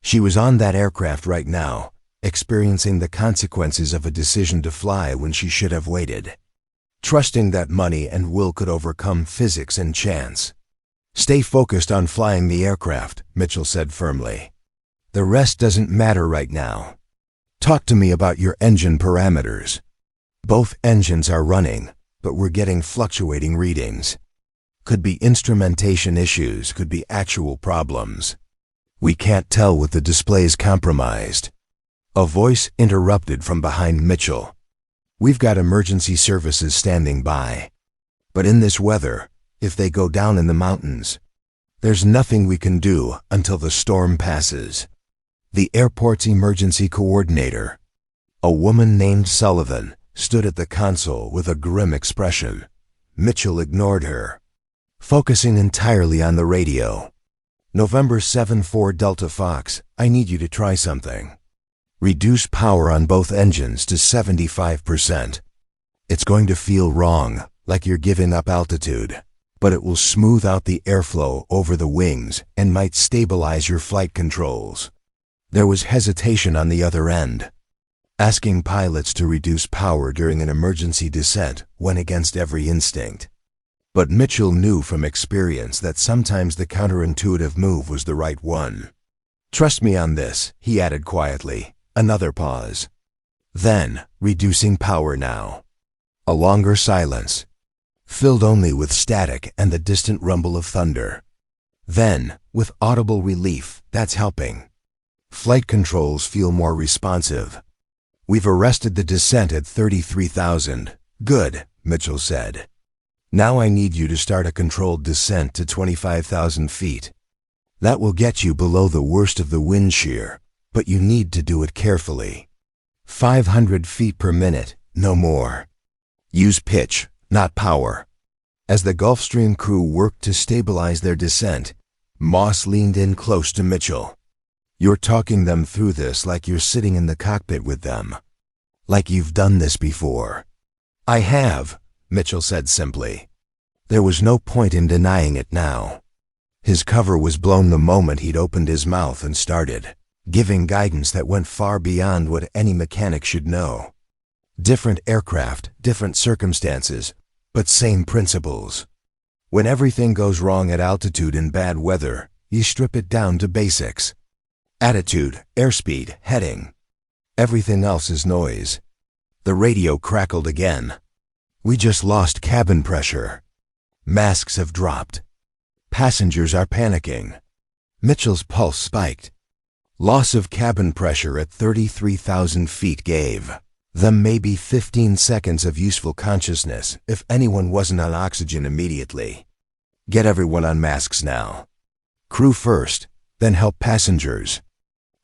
She was on that aircraft right now, experiencing the consequences of a decision to fly when she should have waited. trusting that money and will could overcome physics and chance. "Stay focused on flying the aircraft," Mitchell said firmly. "The rest doesn't matter right now. Talk to me about your engine parameters." "Both engines are running, but we're getting fluctuating readings. Could be instrumentation issues, could be actual problems. We can't tell what the display's compromised." A voice interrupted from behind Mitchell. "We've got emergency services standing by. But in this weather, if they go down in the mountains, there's nothing we can do until the storm passes." The airport's emergency coordinator, a woman named Sullivan, stood at the console with a grim expression. Mitchell ignored her, focusing entirely on the radio. "November 7-4 Delta Fox, I need you to try something. Reduce power on both engines to 75%. It's going to feel wrong, like you're giving up altitude, but it will smooth out the airflow over the wings and might stabilize your flight controls." There was hesitation on the other end. Asking pilots to reduce power during an emergency descent went against every instinct. But Mitchell knew from experience that sometimes the counterintuitive move was the right one. "Trust me on this," he added quietly. Another pause. Then, reducing power now. A longer silence, filled only with static and the distant rumble of thunder. Then, with audible relief, "That's helping. Flight controls feel more responsive. We've arrested the descent at 33,000. "Good," Mitchell said. "Now I need you to start a controlled descent to 25,000 feet. That will get you below the worst of the wind shear, but you need to do it carefully. 500 feet per minute, no more. Use pitch, not power." As the Gulfstream crew worked to stabilize their descent, Moss leaned in close to Mitchell. "You're talking them through this like you're sitting in the cockpit with them. Like you've done this before." "I have," Mitchell said simply. There was no point in denying it now. His cover was blown the moment he'd opened his mouth and started giving guidance that went far beyond what any mechanic should know. Different aircraft, different circumstances, but same principles. When everything goes wrong at altitude in bad weather, you strip it down to basics. Attitude, airspeed, heading. Everything else is noise. The radio crackled again. "We just lost cabin pressure. Masks have dropped. Passengers are panicking." Mitchell's pulse spiked. Loss of cabin pressure at 33,000 feet gave them maybe 15 seconds of useful consciousness if anyone wasn't on oxygen immediately. "Get everyone on masks now. Crew first, then help passengers.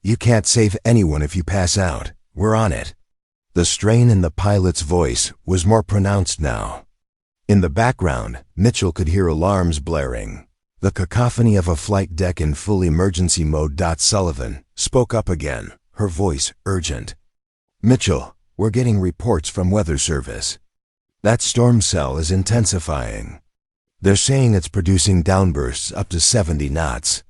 You can't save anyone if you pass out. We're on it." The strain in the pilot's voice was more pronounced now. In the background, Mitchell could hear alarms blaring. The cacophony of a flight deck in full emergency mode. Sullivan spoke up again, her voice urgent. "Mitchell, we're getting reports from Weather Service. That storm cell is intensifying. They're saying it's producing downbursts up to 70 knots.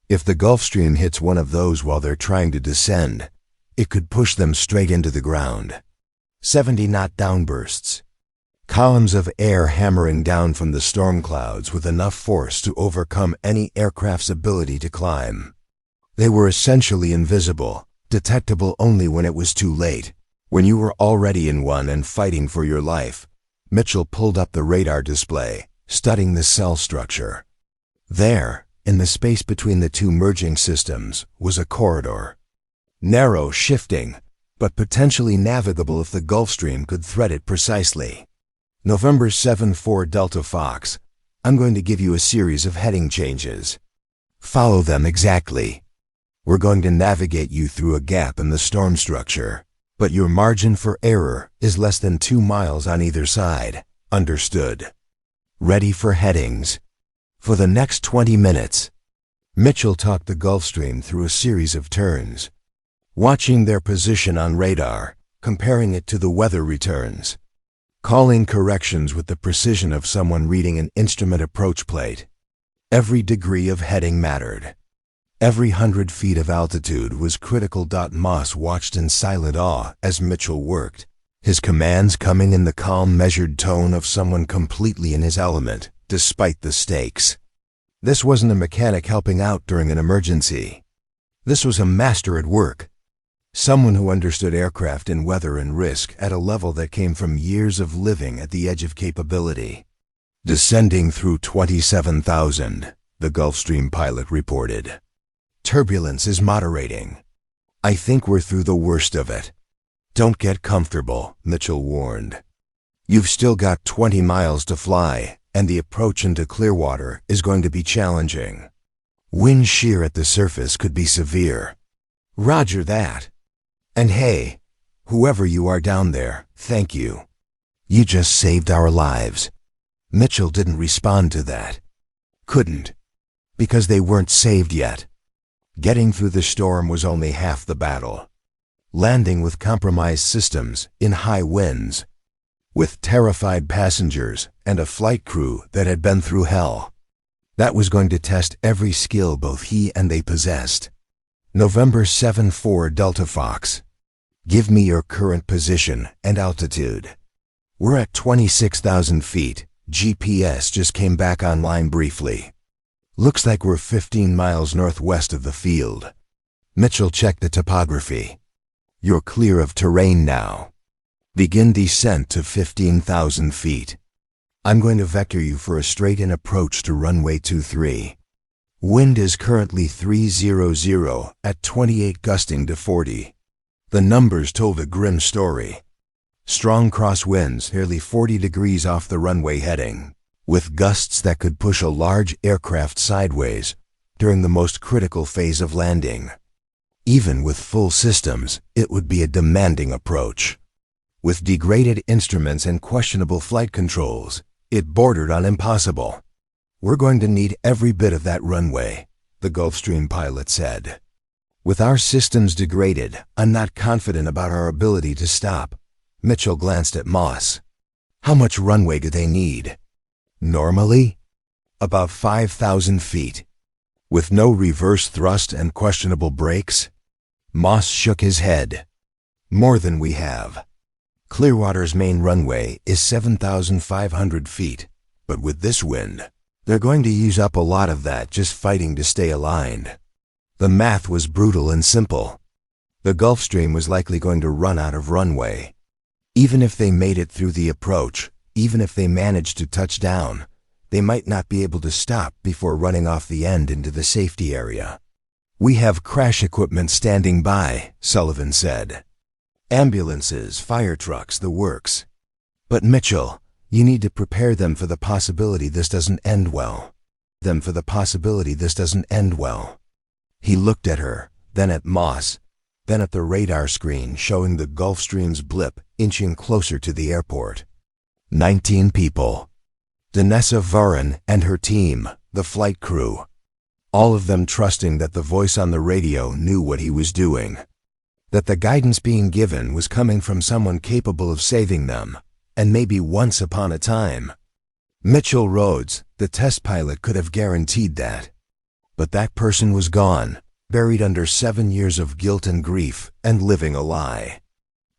If the Gulfstream hits one of those while they're trying to descend, it could push them straight into the ground. 70-knot downbursts. Columns of air hammering down from the storm clouds with enough force to overcome any aircraft's ability to climb. They were essentially invisible, detectable only when it was too late, when you were already in one and fighting for your life." Mitchell pulled up the radar display, studying the cell structure. There, in the space between the two merging systems, was a corridor. Narrow, shifting, but potentially navigable if the Gulfstream could thread it precisely. "November 7-4 Delta Fox, I'm going to give you a series of heading changes. Follow them exactly. We're going to navigate you through a gap in the storm structure, but your margin for error is less than 2 miles on either side. Understood? Ready for headings." For the next 20 minutes, Mitchell talked the Gulfstream through a series of turns, watching their position on radar, comparing it to the weather returns, calling corrections with the precision of someone reading an instrument approach plate. Every degree of heading mattered. Every 100 feet of altitude was critical. Moss watched in silent awe as Mitchell worked, his commands coming in the calm, measured tone of someone completely in his element, despite the stakes. This wasn't a mechanic helping out during an emergency. This was a master at work. Someone who understood aircraft and weather and risk at a level that came from years of living at the edge of capability. Descending through 27,000, the Gulfstream pilot reported. Turbulence is moderating. I think we're through the worst of it. Don't get comfortable, Mitchell warned. You've still got 20 miles to fly, and the approach into Clearwater is going to be challenging. Wind shear at the surface could be severe. Roger that. And hey, whoever you are down there, thank you. You just saved our lives. Mitchell didn't respond to that. Couldn't. Because they weren't saved yet. Getting through the storm was only half the battle. Landing with compromised systems, in high winds, with terrified passengers and a flight crew that had been through hell. That was going to test every skill both he and they possessed. November 7-4 Delta Fox. Give me your current position and altitude. We're at 26,000 feet. GPS just came back online briefly. Looks like we're 15 miles northwest of the field. Mitchell checked the topography. You're clear of terrain now. Begin descent to 15,000 feet. I'm going to vector you for a straight-in approach to runway 23. Wind is currently 300 at 28 gusting to 40. The numbers told a grim story. Strong crosswinds nearly 40 degrees off the runway heading, with gusts that could push a large aircraft sideways during the most critical phase of landing. Even with full systems, it would be a demanding approach. With degraded instruments and questionable flight controls, it bordered on impossible. We're going to need every bit of that runway, the Gulfstream pilot said. With our systems degraded, I'm not confident about our ability to stop. Mitchell glanced at Moss. How much runway do they need? Normally? About 5,000 feet. With no reverse thrust and questionable brakes? Moss shook his head. More than we have. Clearwater's main runway is 7,500 feet, but with this wind, they're going to use up a lot of that just fighting to stay aligned. The math was brutal and simple. The Gulfstream was likely going to run out of runway. Even if they made it through the approach, even if they managed to touch down, they might not be able to stop before running off the end into the safety area. We have crash equipment standing by, Sullivan said. Ambulances, fire trucks, the works. But Mitchell, you need to prepare them for the possibility this doesn't end well. He looked at her, then at Moss, then at the radar screen showing the Gulfstream's blip inching closer to the airport. 19 people. Danessa Varan and her team, the flight crew. All of them trusting that the voice on the radio knew what he was doing. That the guidance being given was coming from someone capable of saving them, and maybe once upon a time. Mitchell Rhodes, the test pilot, could have guaranteed that. But that person was gone, buried under 7 years of guilt and grief, and living a lie.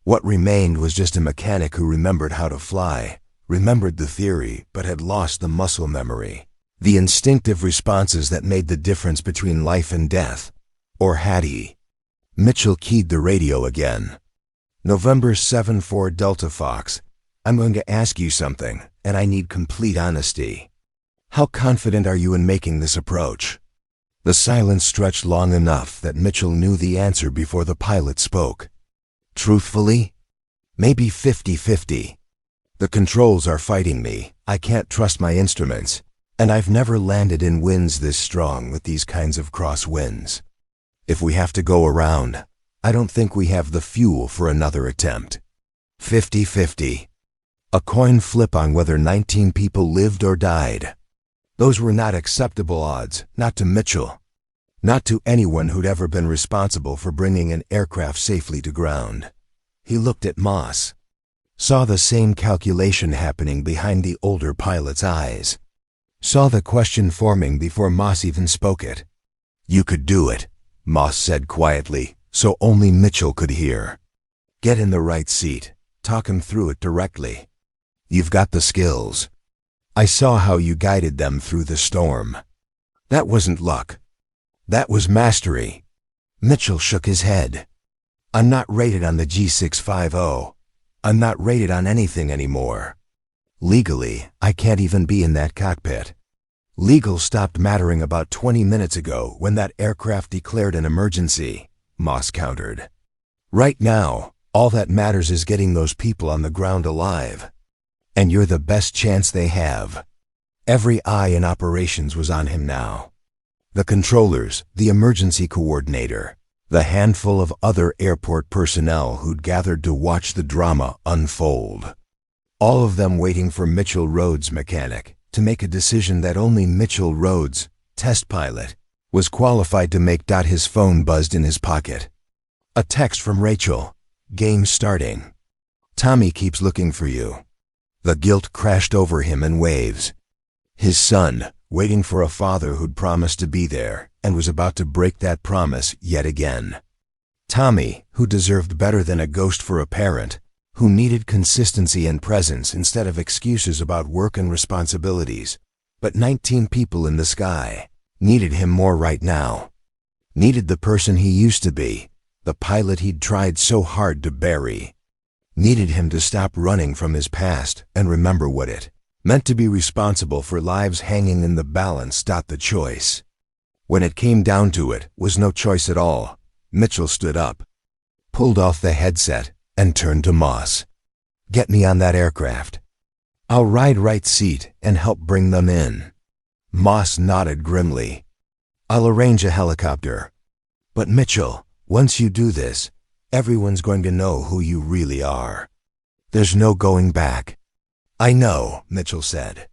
What remained was just a mechanic who remembered how to fly, remembered the theory, but had lost the muscle memory, the instinctive responses that made the difference between life and death. Or had he? Mitchell keyed the radio again. November 7-4 Delta Fox. I'm going to ask you something, and I need complete honesty. How confident are you in making this approach? The silence stretched long enough that Mitchell knew the answer before the pilot spoke. Truthfully? Maybe 50-50. The controls are fighting me. I can't trust my instruments, and I've never landed in winds this strong with these kinds of crosswinds. If we have to go around, I don't think we have the fuel for another attempt. 50-50. A coin flip on whether 19 people lived or died. Those were not acceptable odds, not to Mitchell. Not to anyone who'd ever been responsible for bringing an aircraft safely to ground. He looked at Moss. Saw the same calculation happening behind the older pilot's eyes. Saw the question forming before Moss even spoke it. You could do it, Moss said quietly, so only Mitchell could hear. Get in the right seat. talk him through it directly. You've got the skills. I saw how you guided them through the storm. That wasn't luck. That was mastery. Mitchell shook his head. I'm not rated on the G650. I'm not rated on anything anymore. Legally, I can't even be in that cockpit. Legal stopped mattering about 20 minutes ago when that aircraft declared an emergency, Moss countered. Right now, all that matters is getting those people on the ground alive. And you're the best chance they have. Every eye in operations was on him now. The controllers, the emergency coordinator, the handful of other airport personnel who'd gathered to watch the drama unfold. All of them waiting for Mitchell Rhodes' mechanic to make a decision that only Mitchell Rhodes, test pilot, was qualified to make. His phone buzzed in his pocket. A text from Rachel. Game starting. Tommy keeps looking for you. The guilt crashed over him in waves. His son, waiting for a father who'd promised to be there and was about to break that promise yet again. Tommy, who deserved better than a ghost for a parent, who needed consistency and presence instead of excuses about work and responsibilities. But 19 people in the sky needed him more right now. Needed the person he used to be, the pilot he'd tried so hard to bury. Needed him to stop running from his past and remember what it meant to be responsible for lives hanging in the balance. The choice, when it came down to it, was no choice at all. Mitchell stood up, pulled off the headset, and turned to Moss. Get me on that aircraft. I'll ride right seat and help bring them in. Moss nodded grimly. I'll arrange a helicopter. But Mitchell, once you do this, everyone's going to know who you really are. There's no going back. I know, Mitchell said,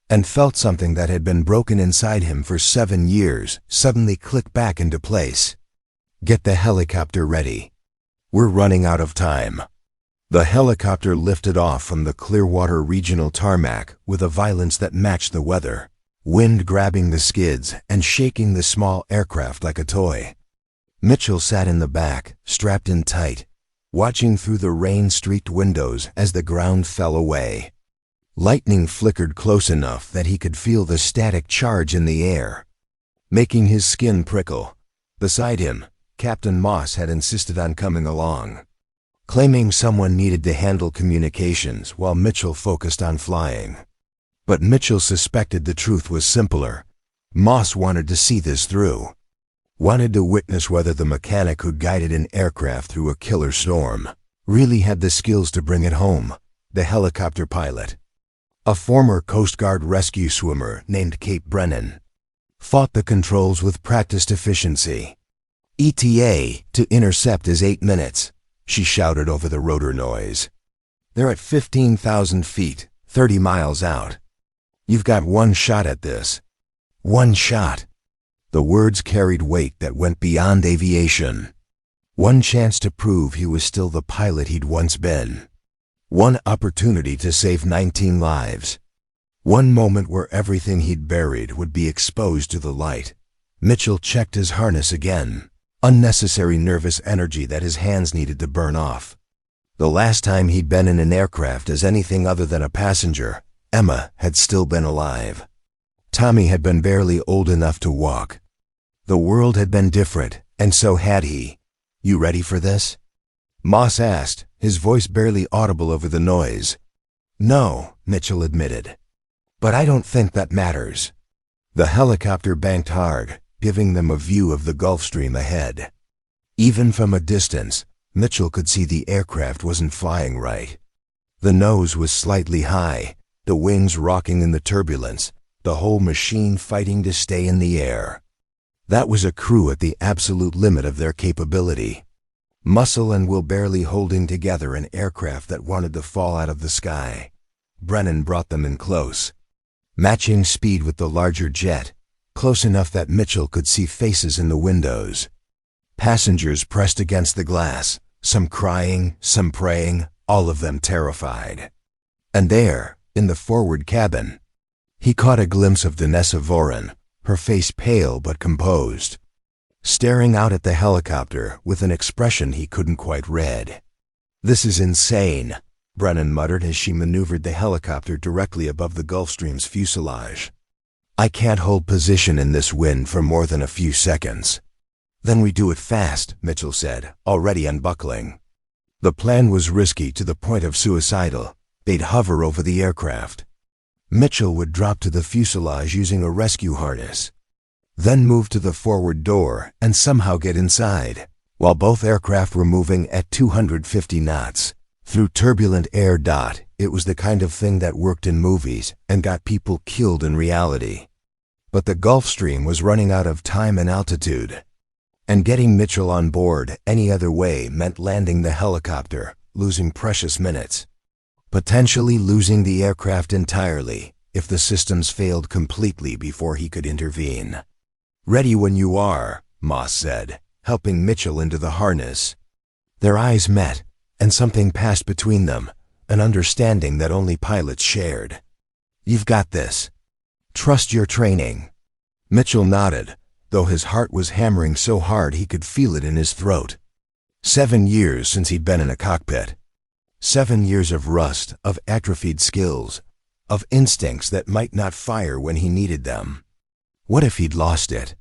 and felt something that had been broken inside him for 7 years suddenly click back into place. Get the helicopter ready. We're running out of time. The helicopter lifted off from the Clearwater Regional tarmac with a violence that matched the weather, wind grabbing the skids and shaking the small aircraft like a toy. Mitchell sat in the back, strapped in tight, watching through the rain-streaked windows as the ground fell away. Lightning flickered close enough that he could feel the static charge in the air, making his skin prickle. Beside him, Captain Moss had insisted on coming along, claiming someone needed to handle communications while Mitchell focused on flying. But Mitchell suspected the truth was simpler. Moss wanted to see this through. Wanted to witness whether the mechanic who guided an aircraft through a killer storm really had the skills to bring it home. The helicopter pilot, a former Coast Guard rescue swimmer named Kate Brennan, fought the controls with practiced efficiency. ETA to intercept is 8 minutes, she shouted over the rotor noise. They're at 15,000 feet, 30 miles out. You've got one shot at this. One shot. The words carried weight that went beyond aviation. One chance to prove he was still the pilot he'd once been. One opportunity to save 19 lives. One moment where everything he'd buried would be exposed to the light. Mitchell checked his harness again. Unnecessary nervous energy that his hands needed to burn off. The last time he'd been in an aircraft as anything other than a passenger, Emma had still been alive. Tommy had been barely old enough to walk. The world had been different, and so had he. You ready for this? Moss asked, his voice barely audible over the noise. No, Mitchell admitted. But I don't think that matters. The helicopter banked hard, giving them a view of the Gulf Stream ahead. Even from a distance, Mitchell could see the aircraft wasn't flying right. The nose was slightly high, the wings rocking in the turbulence, the whole machine fighting to stay in the air. That was a crew at the absolute limit of their capability. Muscle and will barely holding together an aircraft that wanted to fall out of the sky. Brennan brought them in close, matching speed with the larger jet, close enough that Mitchell could see faces in the windows. Passengers pressed against the glass, some crying, some praying, all of them terrified. And there, in the forward cabin, he caught a glimpse of Vanessa Voren, her face pale but composed, staring out at the helicopter with an expression he couldn't quite read. This is insane, Brennan muttered as she maneuvered the helicopter directly above the Gulfstream's fuselage. I can't hold position in this wind for more than a few seconds. Then we do it fast, Mitchell said, already unbuckling. The plan was risky to the point of suicidal. They'd hover over the aircraft. Mitchell would drop to the fuselage using a rescue harness, then move to the forward door and somehow get inside, while both aircraft were moving at 250 knots. Through turbulent air. It was the kind of thing that worked in movies and got people killed in reality. But the Gulfstream was running out of time and altitude, and getting Mitchell on board any other way meant landing the helicopter, losing precious minutes, potentially losing the aircraft entirely if the systems failed completely before he could intervene. Ready when you are, Moss said, helping Mitchell into the harness. Their eyes met, and something passed between them, an understanding that only pilots shared. You've got this. Trust your training. Mitchell nodded, though his heart was hammering so hard he could feel it in his throat. 7 years since he'd been in a cockpit. 7 years of rust, of atrophied skills, of instincts that might not fire when he needed them. What if he'd lost it?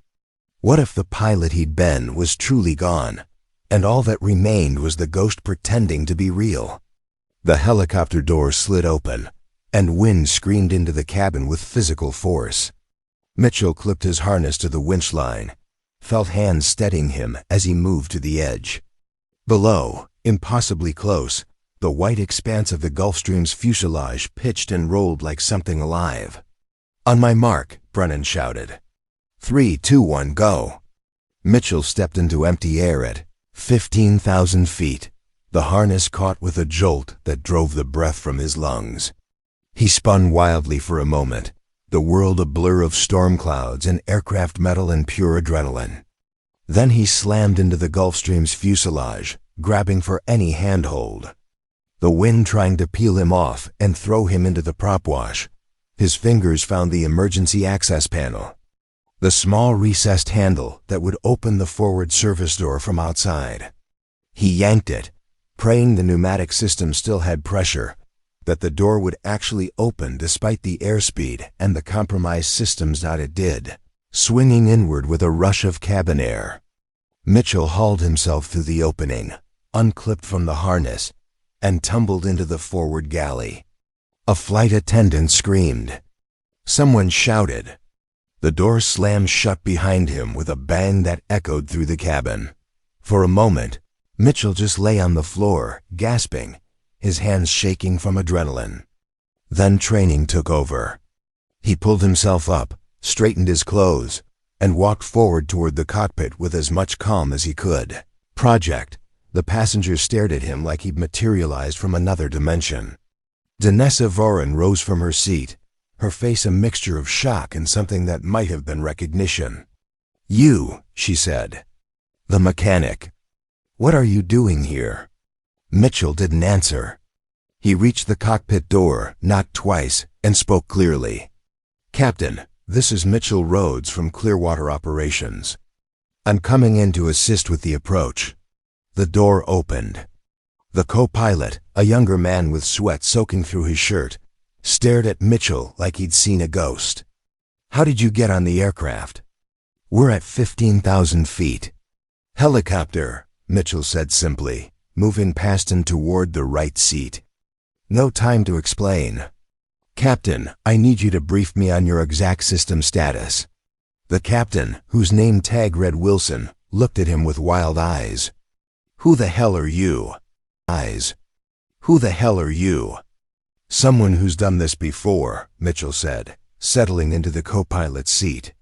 What if the pilot he'd been was truly gone, and all that remained was the ghost pretending to be real? The helicopter door slid open, and wind screamed into the cabin with physical force. Mitchell clipped his harness to the winch line, felt hands steadying him as he moved to the edge. Below, impossibly close, the white expanse of the Gulfstream's fuselage pitched and rolled like something alive. On my mark, Brennan shouted. 3, 2, 1, go. Mitchell stepped into empty air at 15,000 feet. The harness caught with a jolt that drove the breath from his lungs. He spun wildly for a moment, the world a blur of storm clouds and aircraft metal and pure adrenaline. Then he slammed into the Gulfstream's fuselage, grabbing for any handhold. The wind trying to peel him off and throw him into the prop wash. His fingers found the emergency access panel, the small recessed handle that would open the forward service door from outside. He yanked it, praying the pneumatic system still had pressure, that the door would actually open despite the airspeed and the compromised systems. It did, swinging inward with a rush of cabin air. Mitchell hauled himself through the opening, unclipped from the harness, and tumbled into the forward galley. A flight attendant screamed. Someone shouted. The door slammed shut behind him with a bang that echoed through the cabin. For a moment, Mitchell just lay on the floor, gasping, his hands shaking from adrenaline. Then training took over. He pulled himself up, straightened his clothes, and walked forward toward the cockpit with as much calm as he could. Project. The passengers stared at him like he'd materialized from another dimension. Danessa Vorin rose from her seat, her face a mixture of shock and something that might have been recognition. You, she said. The mechanic. What are you doing here? Mitchell didn't answer. He reached the cockpit door, knocked twice, and spoke clearly. Captain, this is Mitchell Rhodes from Clearwater Operations. I'm coming in to assist with the approach. The door opened. The co-pilot, a younger man with sweat soaking through his shirt, stared at Mitchell like he'd seen a ghost. How did you get on the aircraft? We're at 15,000 feet. Helicopter, Mitchell said simply, moving past him toward the right seat. No time to explain. Captain, I need you to brief me on your exact system status. The captain, whose name tag read Wilson, looked at him with wild eyes. Who the hell are you? Eyes. Who the hell are you? Someone who's done this before, Mitchell said, settling into the co-pilot's seat.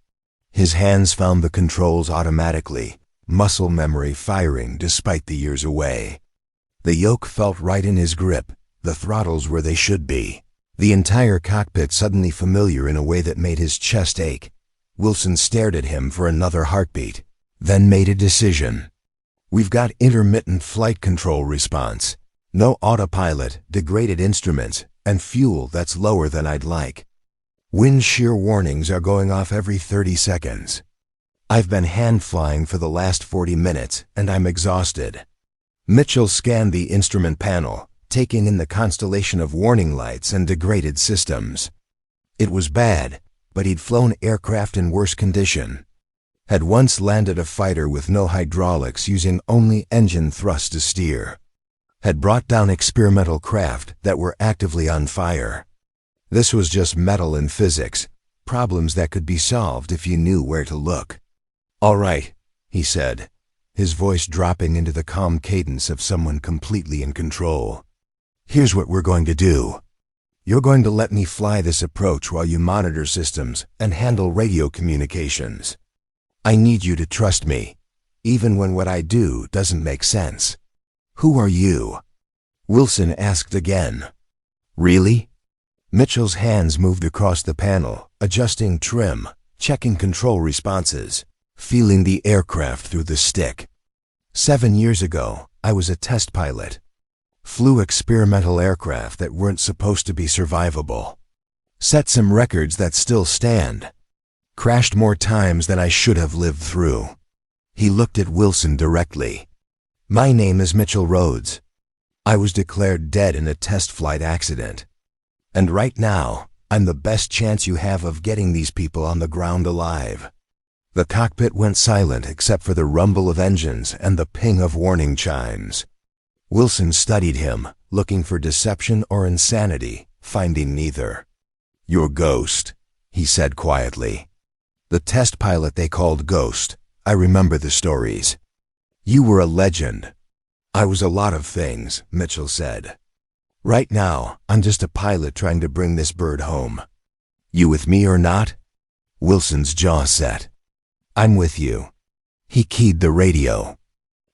His hands found the controls automatically, muscle memory firing despite the years away. The yoke felt right in his grip, the throttles where they should be. The entire cockpit suddenly familiar in a way that made his chest ache. Wilson stared at him for another heartbeat, then made a decision. We've got intermittent flight control response, no autopilot, degraded instruments, and fuel that's lower than I'd like. Wind shear warnings are going off every 30 seconds. I've been hand flying for the last 40 minutes, and I'm exhausted. Mitchell scanned the instrument panel, taking in the constellation of warning lights and degraded systems. It was bad, but he'd flown aircraft in worse condition. Had once landed a fighter with no hydraulics using only engine thrust to steer. Had brought down experimental craft that were actively on fire. This was just metal and physics, problems that could be solved if you knew where to look. "All right," he said, his voice dropping into the calm cadence of someone completely in control. "Here's what we're going to do. You're going to let me fly this approach while you monitor systems and handle radio communications. I need you to trust me, even when what I do doesn't make sense." "Who are you?" Wilson asked again. "Really?" Mitchell's hands moved across the panel, adjusting trim, checking control responses, feeling the aircraft through the stick. 7 years ago, I was a test pilot. Flew experimental aircraft that weren't supposed to be survivable. Set some records that still stand. Crashed more times than I should have lived through. He looked at Wilson directly. "My name is Mitchell Rhodes. I was declared dead in a test flight accident. And right now, I'm the best chance you have of getting these people on the ground alive." The cockpit went silent except for the rumble of engines and the ping of warning chimes. Wilson studied him, looking for deception or insanity, finding neither. "You're Ghost," he said quietly. "The test pilot they called Ghost. I remember the stories. You were a legend." "I was a lot of things," Mitchell said. "Right now, I'm just a pilot trying to bring this bird home. You with me or not?" Wilson's jaw set. "I'm with you." He keyed the radio.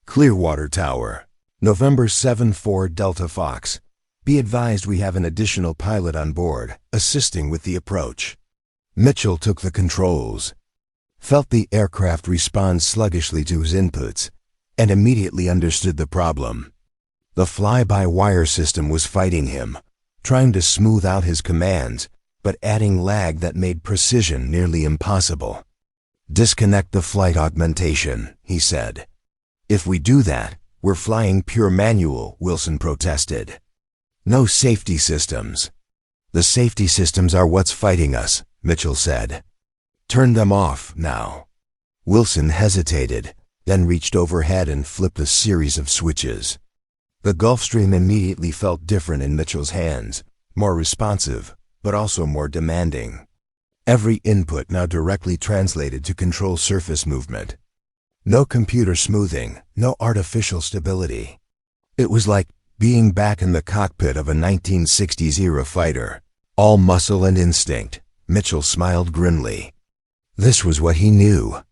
"Clearwater Tower, November 7-4 Delta Fox. Be advised we have an additional pilot on board, assisting with the approach." Mitchell took the controls. Felt the aircraft respond sluggishly to his inputs, and immediately understood the problem. The fly-by-wire system was fighting him, trying to smooth out his commands, but adding lag that made precision nearly impossible. "Disconnect the flight augmentation," he said. "If we do that, we're flying pure manual," Wilson protested. "No safety systems." "The safety systems are what's fighting us," Mitchell said. "Turn them off now." Wilson hesitated, then reached overhead and flipped a series of switches. The Gulfstream immediately felt different in Mitchell's hands, more responsive, but also more demanding. Every input now directly translated to control surface movement. No computer smoothing, no artificial stability. It was like being back in the cockpit of a 1960s-era fighter. All muscle and instinct. Mitchell smiled grimly. This was what he knew.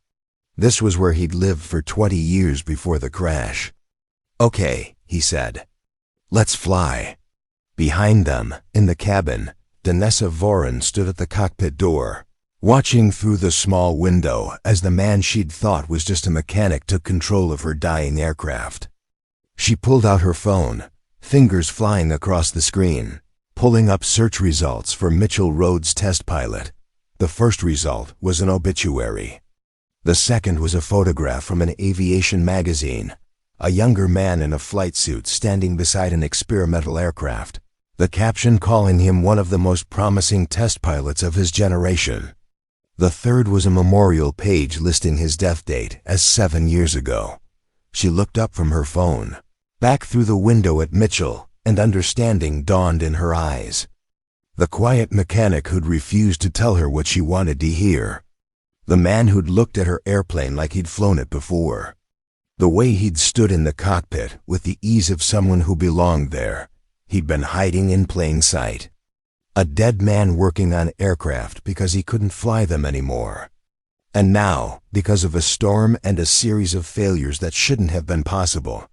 This was where he'd lived for 20 years before the crash. "Okay," he said. "Let's fly." Behind them, in the cabin, Danessa Voron stood at the cockpit door, watching through the small window as the man she'd thought was just a mechanic took control of her dying aircraft. She pulled out her phone, fingers flying across the screen, pulling up search results for Mitchell Rhodes' test pilot. The first result was an obituary. The second was a photograph from an aviation magazine, a younger man in a flight suit standing beside an experimental aircraft, the caption calling him one of the most promising test pilots of his generation. The third was a memorial page listing his death date as 7 years ago. She looked up from her phone, back through the window at Mitchell, and understanding dawned in her eyes. The quiet mechanic who'd refused to tell her what she wanted to hear. The man who'd looked at her airplane like he'd flown it before. The way he'd stood in the cockpit with the ease of someone who belonged there. He'd been hiding in plain sight. A dead man working on aircraft because he couldn't fly them anymore. And now, because of a storm and a series of failures that shouldn't have been possible,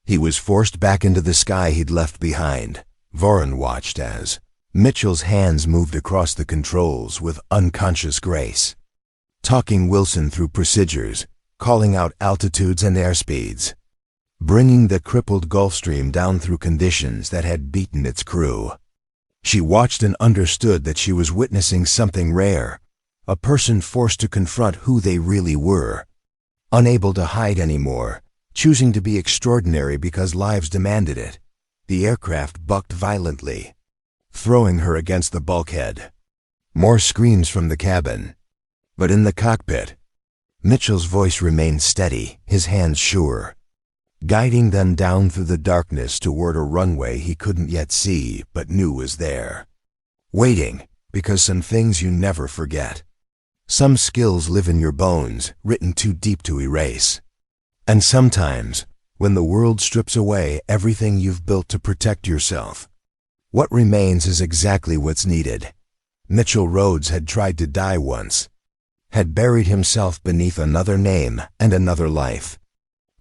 he was forced back into the sky he'd left behind. Voron watched as Mitchell's hands moved across the controls with unconscious grace, talking Wilson through procedures, calling out altitudes and airspeeds, bringing the crippled Gulfstream down through conditions that had beaten its crew. She watched and understood that she was witnessing something rare, a person forced to confront who they really were, unable to hide anymore, choosing to be extraordinary because lives demanded it. The aircraft bucked violently, throwing her against the bulkhead. More screams from the cabin. But in the cockpit, Mitchell's voice remained steady, his hands sure, guiding them down through the darkness toward a runway he couldn't yet see but knew was there. Waiting, because some things you never forget. Some skills live in your bones, written too deep to erase. And sometimes, when the world strips away everything you've built to protect yourself, what remains is exactly what's needed. Mitchell Rhodes had tried to die once, had buried himself beneath another name and another life.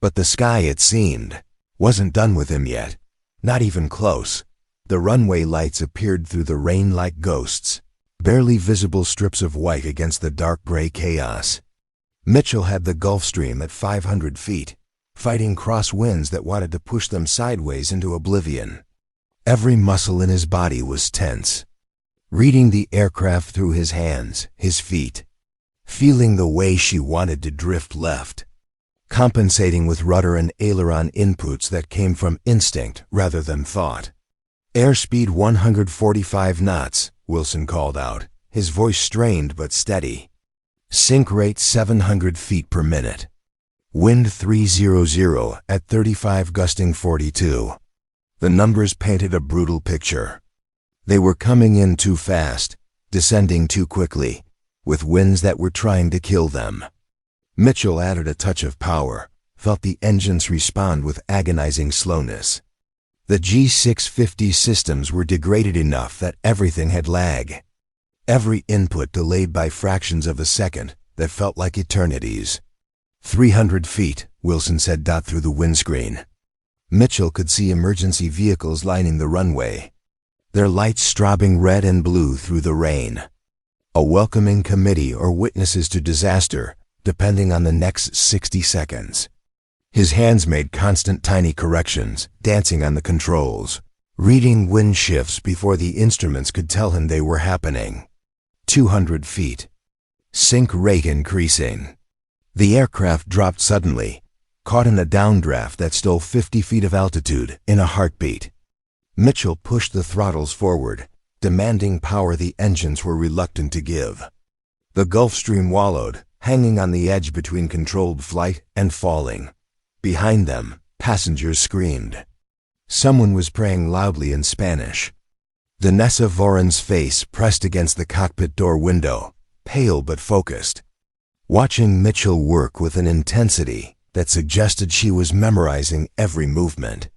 But the sky, it seemed, wasn't done with him yet, not even close. The runway lights appeared through the rain like ghosts, barely visible strips of white against the dark gray chaos. Mitchell had the Gulf Stream at 500 feet, fighting cross winds that wanted to push them sideways into oblivion. Every muscle in his body was tense, reading the aircraft through his hands, his feet, feeling the way she wanted to drift left, compensating with rudder and aileron inputs that came from instinct rather than thought. Airspeed 145 knots, Wilson called out, his voice strained but steady. Sync rate 700 feet per minute. Wind 300 at 35 gusting 42. The numbers painted a brutal picture. They were coming in too fast, descending too quickly, with winds that were trying to kill them. Mitchell added a touch of power, felt the engines respond with agonizing slowness. The G650 systems were degraded enough that everything had lag. Every input delayed by fractions of a second that felt like eternities. 300 feet, Wilson said through the windscreen. Mitchell could see emergency vehicles lining the runway, their lights strobing red and blue through the rain. A welcoming committee or witnesses to disaster, depending on the next 60 seconds. His hands made constant tiny corrections, dancing on the controls, reading wind shifts before the instruments could tell him they were happening. 200 feet. Sync rate increasing. The aircraft dropped suddenly, caught in a downdraft that stole 50 feet of altitude in a heartbeat. Mitchell pushed the throttles forward, demanding power the engines were reluctant to give. The Gulf Stream wallowed, hanging on the edge between controlled flight and falling. Behind them, passengers screamed. Someone was praying loudly in Spanish. Vanessa Voren's face pressed against the cockpit door window, pale but focused, watching Mitchell work with an intensity that suggested she was memorizing every movement.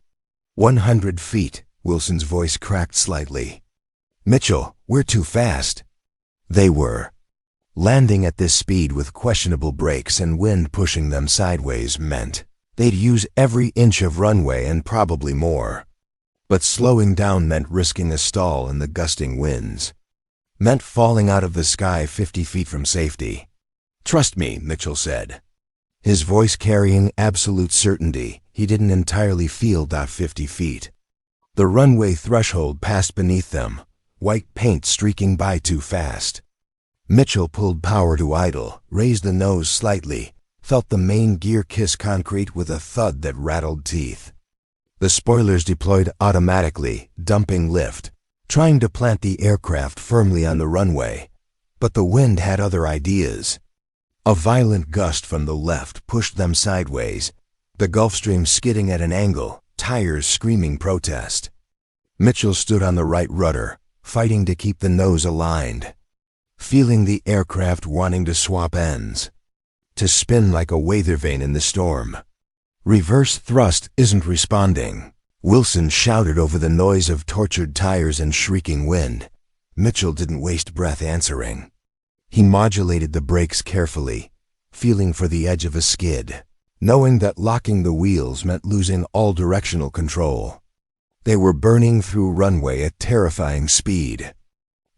100 feet, Wilson's voice cracked slightly. Mitchell, we're too fast. They were. Landing at this speed with questionable brakes and wind pushing them sideways meant they'd use every inch of runway and probably more. But slowing down meant risking a stall in the gusting winds. Meant falling out of the sky 50 feet from safety. Trust me, Mitchell said, his voice carrying absolute certainty he didn't entirely feel that 50 feet. The runway threshold passed beneath them, white paint streaking by too fast. Mitchell pulled power to idle, raised the nose slightly, felt the main gear kiss concrete with a thud that rattled teeth. The spoilers deployed automatically, dumping lift, trying to plant the aircraft firmly on the runway. But the wind had other ideas. A violent gust from the left pushed them sideways, the Gulfstream skidding at an angle, tires screaming protest. Mitchell stood on the right rudder, fighting to keep the nose aligned, feeling the aircraft wanting to swap ends, to spin like a weather vane in the storm. Reverse thrust isn't responding, Wilson shouted over the noise of tortured tires and shrieking wind. Mitchell didn't waste breath answering. He modulated the brakes carefully, feeling for the edge of a skid, knowing that locking the wheels meant losing all directional control. They were burning through runway at terrifying speed.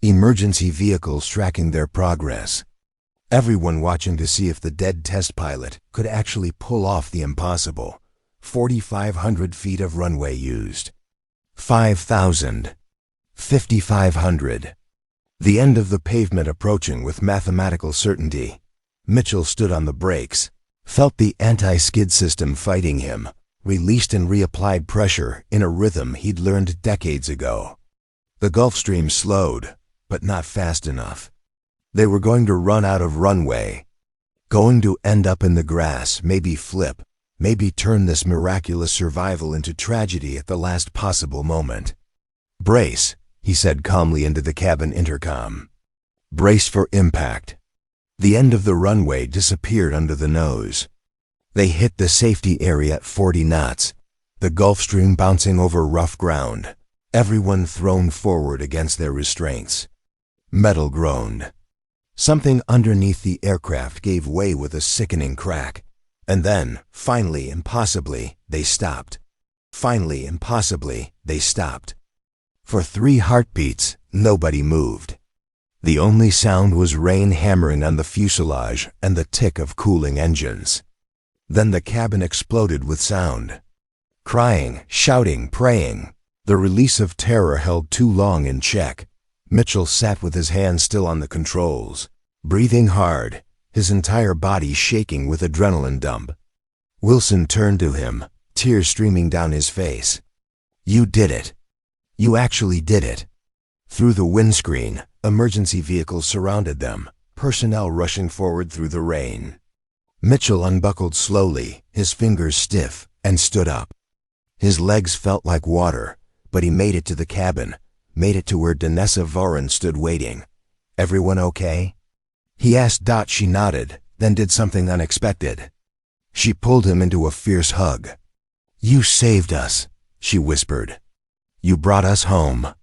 Emergency vehicles tracking their progress. Everyone watching to see if the dead test pilot could actually pull off the impossible. 4,500 feet of runway used. 5,000. 5,500. The end of the pavement approaching with mathematical certainty. Mitchell stood on the brakes, felt the anti-skid system fighting him, released and reapplied pressure in a rhythm he'd learned decades ago. The Gulf Stream slowed, but not fast enough. They were going to run out of runway, going to end up in the grass, maybe flip, maybe turn this miraculous survival into tragedy at the last possible moment. "Brace," he said calmly into the cabin intercom. "Brace for impact." The end of the runway disappeared under the nose. They hit the safety area at 40 knots, the Gulf Stream bouncing over rough ground, everyone thrown forward against their restraints. Metal groaned. Something underneath the aircraft gave way with a sickening crack. And then, finally, impossibly, they stopped. Finally, impossibly, they stopped. For 3 heartbeats, nobody moved. The only sound was rain hammering on the fuselage and the tick of cooling engines. Then the cabin exploded with sound. Crying, shouting, praying. The release of terror held too long in check. Mitchell sat with his hands still on the controls, breathing hard, his entire body shaking with adrenaline dump. Wilson turned to him, tears streaming down his face. "You did it. You actually did it." Through the windscreen, emergency vehicles surrounded them, personnel rushing forward through the rain. Mitchell unbuckled slowly, his fingers stiff, and stood up. His legs felt like water, but he made it to the cabin, made it to where Danessa Voren stood waiting. "Everyone okay?" he asked. She nodded, then did something unexpected. She pulled him into a fierce hug. "You saved us," she whispered. "You brought us home."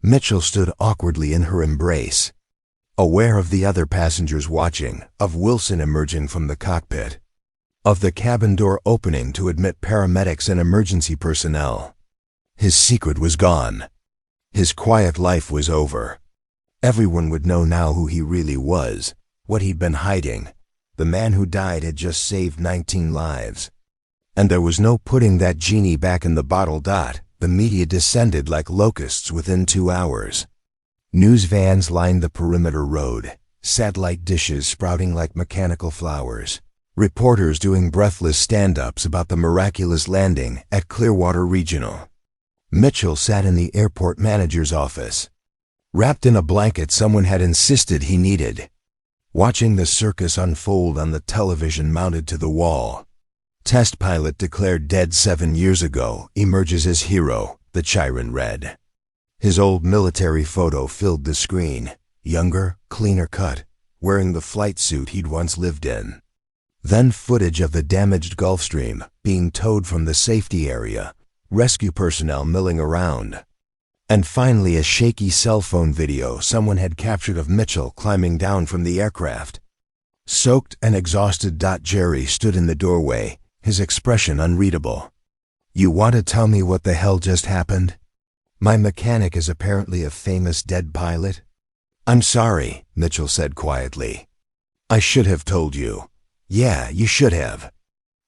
Mitchell stood awkwardly in her embrace, aware of the other passengers watching, of Wilson emerging from the cockpit, of the cabin door opening to admit paramedics and emergency personnel. His secret was gone. His quiet life was over. Everyone would know now who he really was, what he'd been hiding. The man who died had just saved 19 lives. And there was no putting that genie back in the bottle. The media descended like locusts within 2 hours. News vans lined the perimeter road, satellite dishes sprouting like mechanical flowers, reporters doing breathless stand-ups about the miraculous landing at Clearwater Regional. Mitchell sat in the airport manager's office, wrapped in a blanket someone had insisted he needed, watching the circus unfold on the television mounted to the wall. "Test pilot declared dead 7 years ago, emerges as hero," the Chiron read. His old military photo filled the screen, younger, cleaner cut, wearing the flight suit he'd once lived in. Then footage of the damaged Gulfstream being towed from the safety area, rescue personnel milling around. And finally a shaky cell phone video someone had captured of Mitchell climbing down from the aircraft. Soaked and exhausted. Jerry stood in the doorway, his expression unreadable. "You want to tell me what the hell just happened? My mechanic is apparently a famous dead pilot?" "I'm sorry," Mitchell said quietly. "I should have told you." "Yeah, you should have."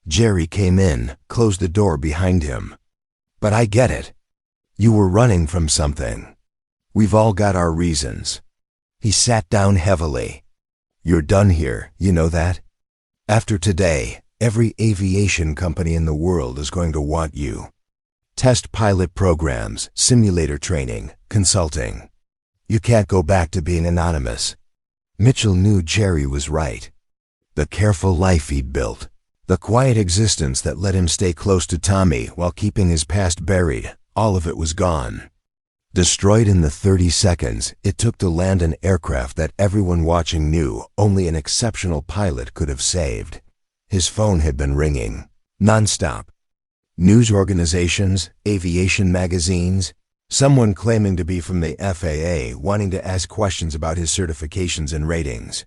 Jerry came in, closed the door behind him. "But I get it. You were running from something. We've all got our reasons." He sat down heavily. "You're done here, you know that? After today, every aviation company in the world is going to want you. Test pilot programs, simulator training, consulting. You can't go back to being anonymous." Mitchell knew Jerry was right. The careful life he'd built, the quiet existence that let him stay close to Tommy while keeping his past buried, all of it was gone. Destroyed in the 30 seconds it took to land an aircraft that everyone watching knew only an exceptional pilot could have saved. His phone had been ringing, nonstop. News organizations, aviation magazines, someone claiming to be from the FAA wanting to ask questions about his certifications and ratings.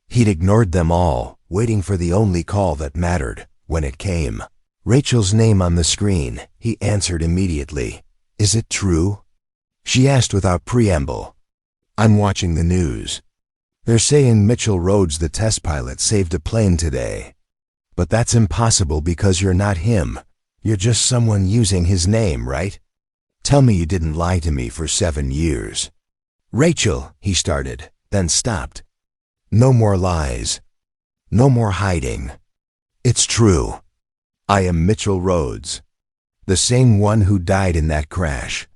He'd ignored them all, waiting for the only call that mattered, when it came. Rachel's name on the screen, he answered immediately. "Is it true?" She asked without preamble. "I'm watching the news. They're saying Mitchell Rhodes, the test pilot, saved a plane today. But that's impossible because you're not him. You're just someone using his name, right? Tell me you didn't lie to me for 7 years." "Rachel," he started, then stopped. "No more lies. No more hiding. It's true. I am Mitchell Rhodes, the same one who died in that crash.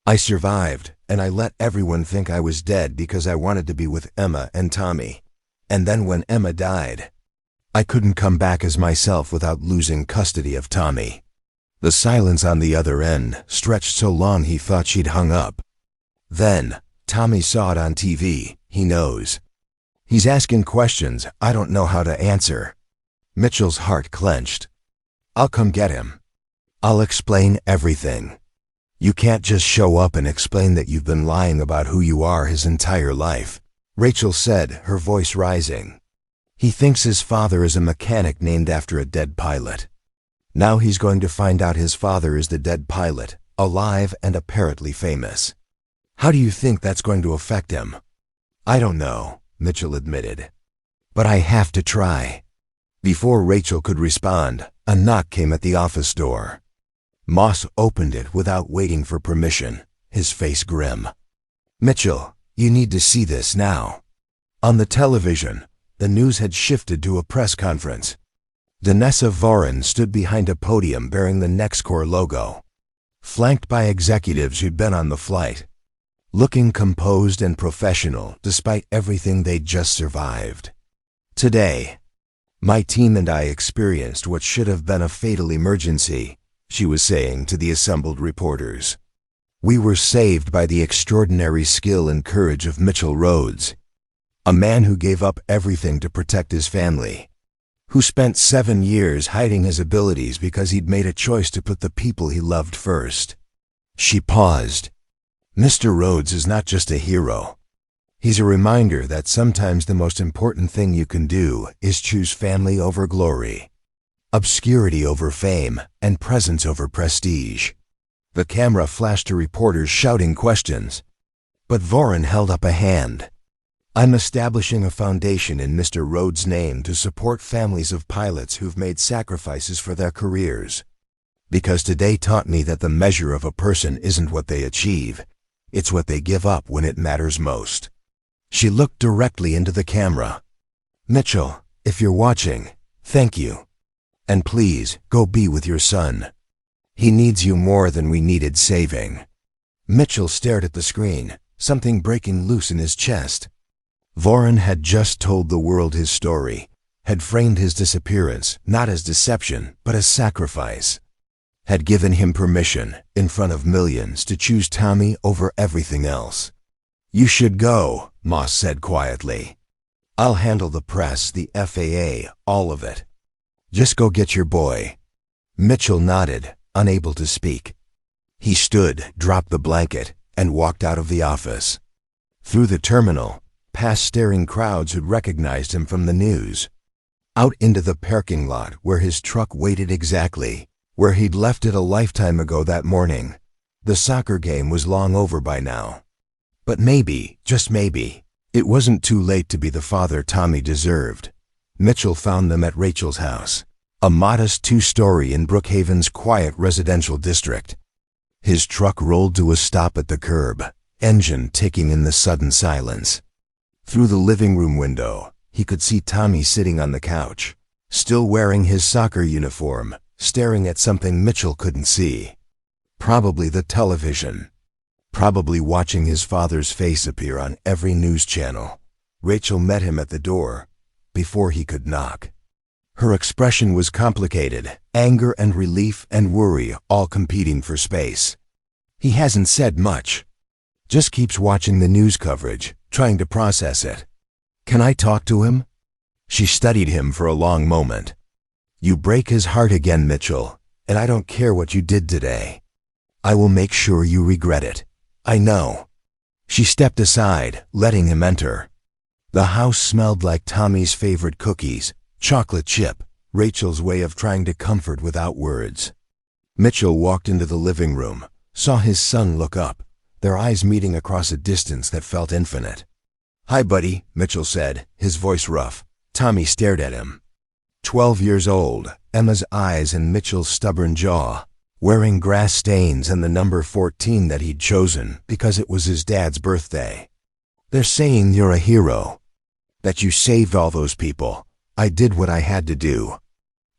I survived, and I let everyone think I was dead because I wanted to be with Emma and Tommy. And then when Emma died, I couldn't come back as myself without losing custody of Tommy. The silence on the other end stretched so long he thought she'd hung up. Then, Tommy saw it on TV. He knows. He's asking questions I don't know how to answer. Mitchell's heart clenched. I'll come get him. I'll explain everything. You can't just show up and explain that you've been lying about who you are his entire life, Rachel said, her voice rising. He thinks his father is a mechanic named after a dead pilot. Now he's going to find out his father is the dead pilot, alive and apparently famous. How do you think that's going to affect him? I don't know, Mitchell admitted. But I have to try. Before Rachel could respond, a knock came at the office door. Moss opened it without waiting for permission, his face grim. Mitchell, you need to see this now. On the television, the news had shifted to a press conference. Danessa Voren stood behind a podium bearing the NextCore logo, flanked by executives who'd been on the flight, looking composed and professional despite everything they'd just survived. Today, my team and I experienced what should have been a fatal emergency, she was saying to the assembled reporters. We were saved by the extraordinary skill and courage of Mitchell Rhodes, a man who gave up everything to protect his family, who spent 7 years hiding his abilities because he'd made a choice to put the people he loved first. She paused. Mr. Rhodes is not just a hero. He's a reminder that sometimes the most important thing you can do is choose family over glory, obscurity over fame, and presence over prestige. The camera flashed to reporters shouting questions, but Voren held up a hand. I'm establishing a foundation in Mr. Rhodes' name to support families of pilots who've made sacrifices for their careers. Because today taught me that the measure of a person isn't what they achieve, it's what they give up when it matters most. She looked directly into the camera. Mitchell, if you're watching, thank you. And please, go be with your son. He needs you more than we needed saving. Mitchell stared at the screen, something breaking loose in his chest. Voren had just told the world his story, had framed his disappearance not as deception but as sacrifice, had given him permission, in front of millions, to choose Tommy over everything else. You should go, Moss said quietly. I'll handle the press, the FAA, all of it. Just go get your boy. Mitchell nodded, unable to speak. He stood, dropped the blanket, and walked out of the office. Through the terminal, past staring crowds who'd recognized him from the news. Out into the parking lot where his truck waited exactly, where he'd left it a lifetime ago that morning. The soccer game was long over by now. But maybe, just maybe, it wasn't too late to be the father Tommy deserved. Mitchell found them at Rachel's house, a modest 2-story in Brookhaven's quiet residential district. His truck rolled to a stop at the curb, engine ticking in the sudden silence. Through the living room window, he could see Tommy sitting on the couch, still wearing his soccer uniform, staring at something Mitchell couldn't see. Probably the television. Probably watching his father's face appear on every news channel. Rachel met him at the door, before he could knock. Her expression was complicated, anger and relief and worry all competing for space. He hasn't said much. Just keeps watching the news coverage, trying to process it. Can I talk to him? She studied him for a long moment. You break his heart again, Mitchell, and I don't care what you did today. I will make sure you regret it. I know. She stepped aside, letting him enter. The house smelled like Tommy's favorite cookies, chocolate chip, Rachel's way of trying to comfort without words. Mitchell walked into the living room, saw his son look up, their eyes meeting across a distance that felt infinite. Hi, buddy, Mitchell said, his voice rough. Tommy stared at him. 12 years old, Emma's eyes and Mitchell's stubborn jaw, wearing grass stains and the number 14 that he'd chosen because it was his dad's birthday. They're saying you're a hero, that you saved all those people. I did what I had to do.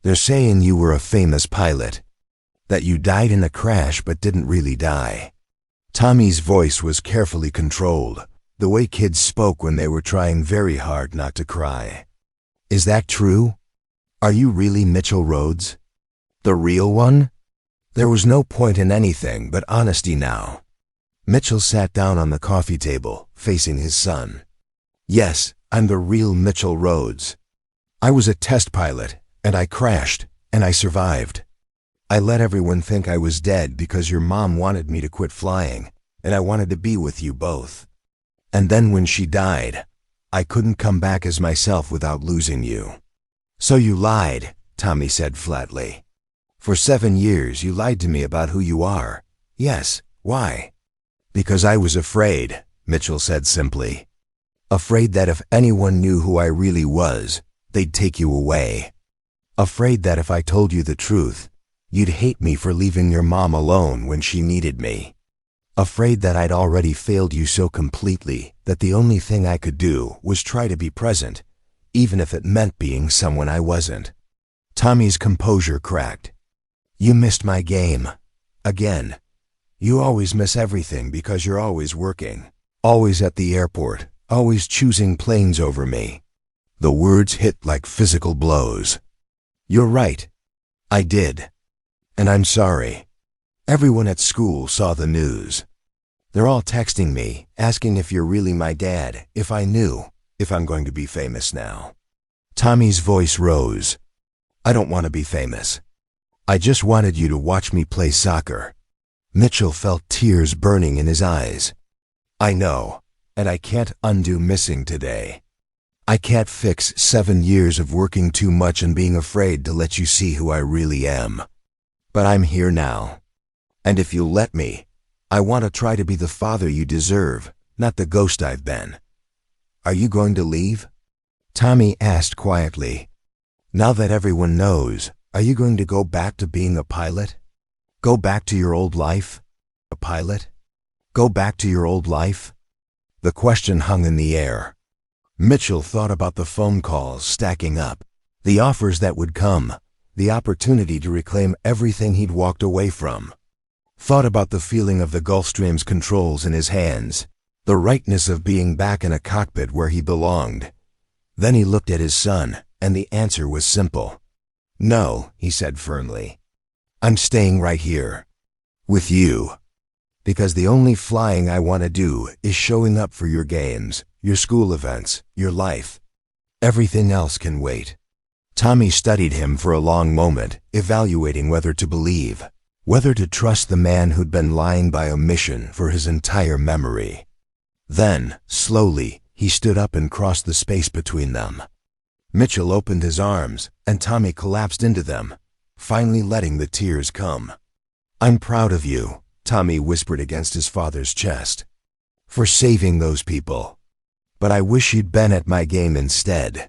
They're saying you were a famous pilot, that you died in a crash but didn't really die. Tommy's voice was carefully controlled, the way kids spoke when they were trying very hard not to cry. Is that true? Are you really Mitchell Rhodes? The real one? There was no point in anything but honesty now. Mitchell sat down on the coffee table, facing his son. Yes, I'm the real Mitchell Rhodes. I was a test pilot, and I crashed, and I survived. I let everyone think I was dead because your mom wanted me to quit flying, and I wanted to be with you both. And then when she died, I couldn't come back as myself without losing you. So you lied, Tommy said flatly. For 7 years you lied to me about who you are. Yes, why? Because I was afraid, Mitchell said simply. Afraid that if anyone knew who I really was, they'd take you away. Afraid that if I told you the truth, you'd hate me for leaving your mom alone when she needed me. Afraid that I'd already failed you so completely that the only thing I could do was try to be present, even if it meant being someone I wasn't. Tommy's composure cracked. You missed my game. Again. You always miss everything because you're always working. Always at the airport. Always choosing planes over me. The words hit like physical blows. You're right. I did. And I'm sorry. Everyone at school saw the news. They're all texting me, asking if you're really my dad, if I knew, if I'm going to be famous now. Tommy's voice rose. I don't want to be famous. I just wanted you to watch me play soccer. Mitchell felt tears burning in his eyes. I know, and I can't undo missing today. I can't fix 7 years of working too much and being afraid to let you see who I really am. But I'm here now. And if you'll let me, I want to try to be the father you deserve, not the ghost I've been. Are you going to leave? Tommy asked quietly. Now that everyone knows, are you going to go back to being a pilot? Go back to your old life? A pilot? Go back to your old life? The question hung in the air. Mitchell thought about the phone calls stacking up, the offers that would come, the opportunity to reclaim everything he'd walked away from. Thought about the feeling of the Gulfstream's controls in his hands, the rightness of being back in a cockpit where he belonged. Then he looked at his son, and the answer was simple. No, he said firmly. I'm staying right here. With you. Because the only flying I want to do is showing up for your games, your school events, your life. Everything else can wait. Tommy studied him for a long moment, evaluating whether to believe, whether to trust the man who'd been lying by omission for his entire memory. Then, slowly, he stood up and crossed the space between them. Mitchell opened his arms, and Tommy collapsed into them, finally letting the tears come. I'm proud of you, Tommy whispered against his father's chest, for saving those people. But I wish you'd been at my game instead.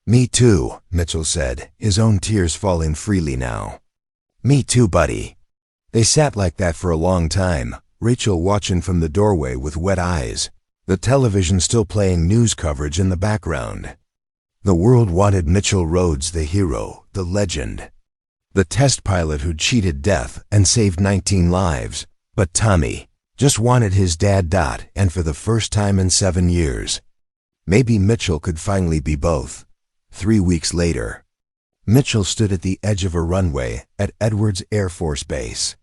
Me too, Mitchell said, his own tears falling freely now. Me too, buddy. They sat like that for a long time, Rachel watching from the doorway with wet eyes, the television still playing news coverage in the background. The world wanted Mitchell Rhodes the hero, the legend, the test pilot who'd cheated death and saved 19 lives. But Tommy just wanted his dad Dot, and for the first time in 7 years. Maybe Mitchell could finally be both. 3 weeks later, Mitchell stood at the edge of a runway at Edwards Air Force Base,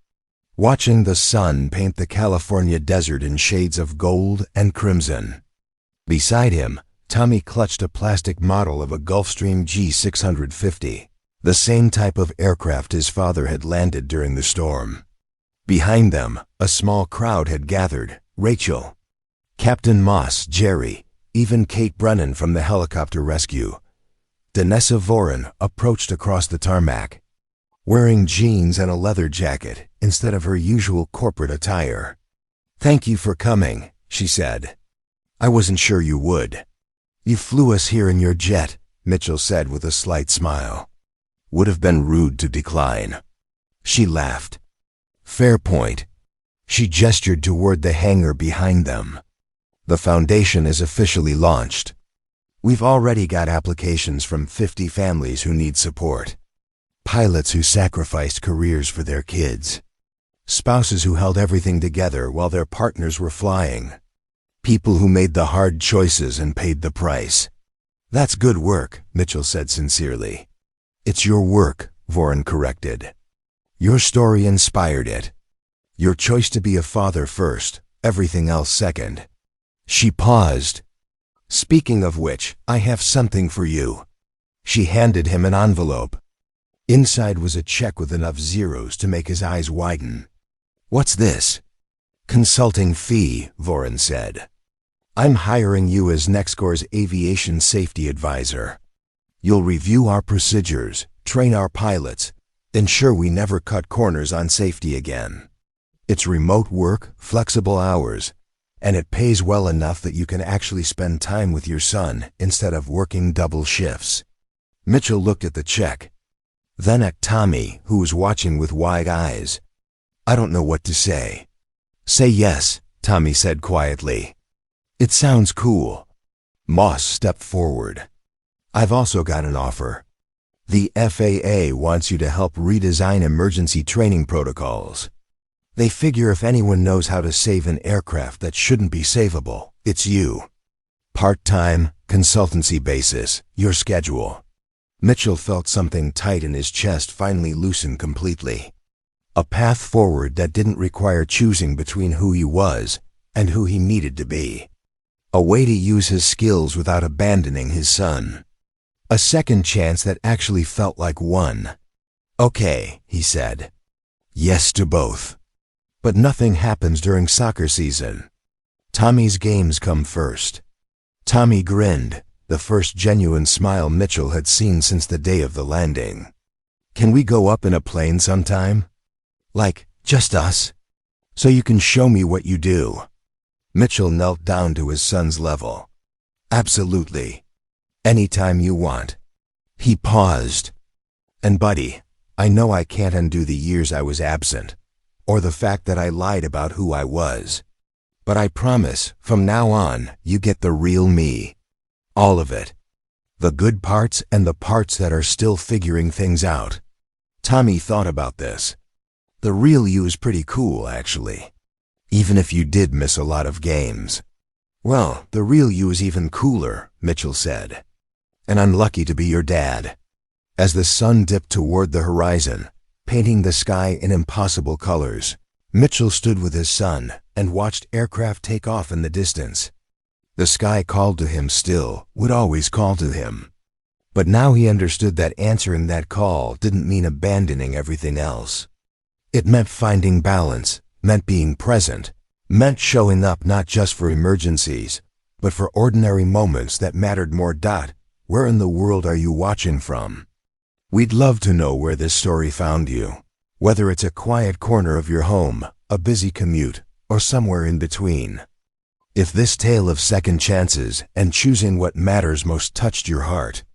watching the sun paint the California desert in shades of gold and crimson. Beside him, Tommy clutched a plastic model of a Gulfstream G650, the same type of aircraft his father had landed during the storm. Behind them, a small crowd had gathered. Rachel, Captain Moss, Jerry, even Kate Brennan from the helicopter rescue. Danessa Voren approached across the tarmac, wearing jeans and a leather jacket instead of her usual corporate attire. Thank you for coming, she said. I wasn't sure you would. You flew us here in your jet, Mitchell said with a slight smile. Would have been rude to decline. She laughed. Fair point. She gestured toward the hangar behind them. The foundation is officially launched. We've already got applications from 50 families who need support. Pilots who sacrificed careers for their kids. Spouses who held everything together while their partners were flying. People who made the hard choices and paid the price. That's good work, Mitchell said sincerely. It's your work, Voron corrected. Your story inspired it. Your choice to be a father first, everything else second. She paused. Speaking of which, I have something for you. She handed him an envelope. Inside was a check with enough zeros to make his eyes widen. What's this? Consulting fee, Voron said. I'm hiring you as NextCore's aviation safety advisor. You'll review our procedures, train our pilots, ensure we never cut corners on safety again. It's remote work, flexible hours, and it pays well enough that you can actually spend time with your son instead of working double shifts. Mitchell looked at the check, then at Tommy, who was watching with wide eyes. I don't know what to say. Say yes, Tommy said quietly. It sounds cool. Moss stepped forward. I've also got an offer. The FAA wants you to help redesign emergency training protocols. They figure if anyone knows how to save an aircraft that shouldn't be savable, it's you. Part-time, consultancy basis, your schedule. Mitchell felt something tight in his chest finally loosen completely. A path forward that didn't require choosing between who he was and who he needed to be. A way to use his skills without abandoning his son. A second chance that actually felt like one. Okay, he said. Yes to both. But nothing happens during soccer season. Tommy's games come first. Tommy grinned, the first genuine smile Mitchell had seen since the day of the landing. Can we go up in a plane sometime? Like, just us? So you can show me what you do. Mitchell knelt down to his son's level. Absolutely. Anytime you want. He paused. And buddy, I know I can't undo the years I was absent, or the fact that I lied about who I was. But I promise, from now on, you get the real me. All of it. The good parts and the parts that are still figuring things out. Tommy thought about this. The real you is pretty cool, actually. Even if you did miss a lot of games. Well, the real you is even cooler, Mitchell said. And I'm lucky to be your dad. As the sun dipped toward the horizon, painting the sky in impossible colors, Mitchell stood with his son and watched aircraft take off in the distance. The sky called to him still, would always call to him. But now he understood that answering that call didn't mean abandoning everything else. It meant finding balance, meant being present, meant showing up not just for emergencies, but for ordinary moments that mattered more. Where in the world are you watching from? We'd love to know where this story found you, whether it's a quiet corner of your home, a busy commute, or somewhere in between. If this tale of second chances and choosing what matters most touched your heart,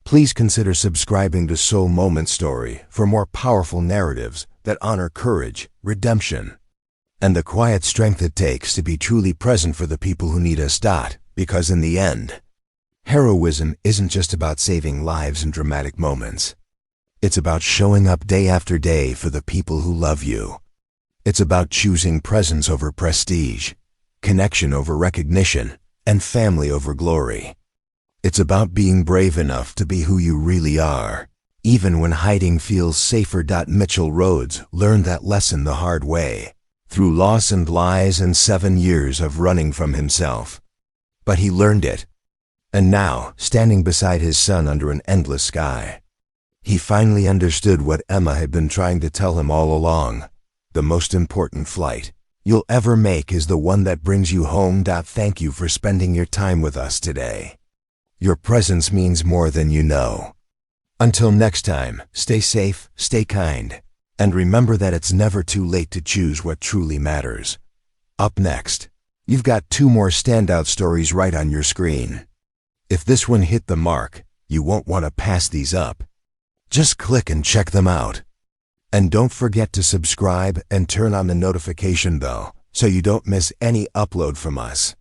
please consider subscribing to Soul Moment Story for more powerful narratives that honor courage, redemption, and the quiet strength it takes to be truly present for the people who need us. Because in the end, heroism isn't just about saving lives in dramatic moments. It's about showing up day after day for the people who love you. It's about choosing presence over prestige, connection over recognition, and family over glory. It's about being brave enough to be who you really are, even when hiding feels safer. Mitchell Rhodes learned that lesson the hard way, through loss and lies and 7 years of running from himself. But he learned it. And now, standing beside his son under an endless sky, he finally understood what Emma had been trying to tell him all along. The most important flight you'll ever make is the one that brings you home. Thank you for spending your time with us today. Your presence means more than you know. Until next time, stay safe, stay kind, and remember that it's never too late to choose what truly matters. Up next, you've got 2 more standout stories right on your screen. If this one hit the mark, you won't want to pass these up. Just click and check them out. And don't forget to subscribe and turn on the notification bell so you don't miss any upload from us.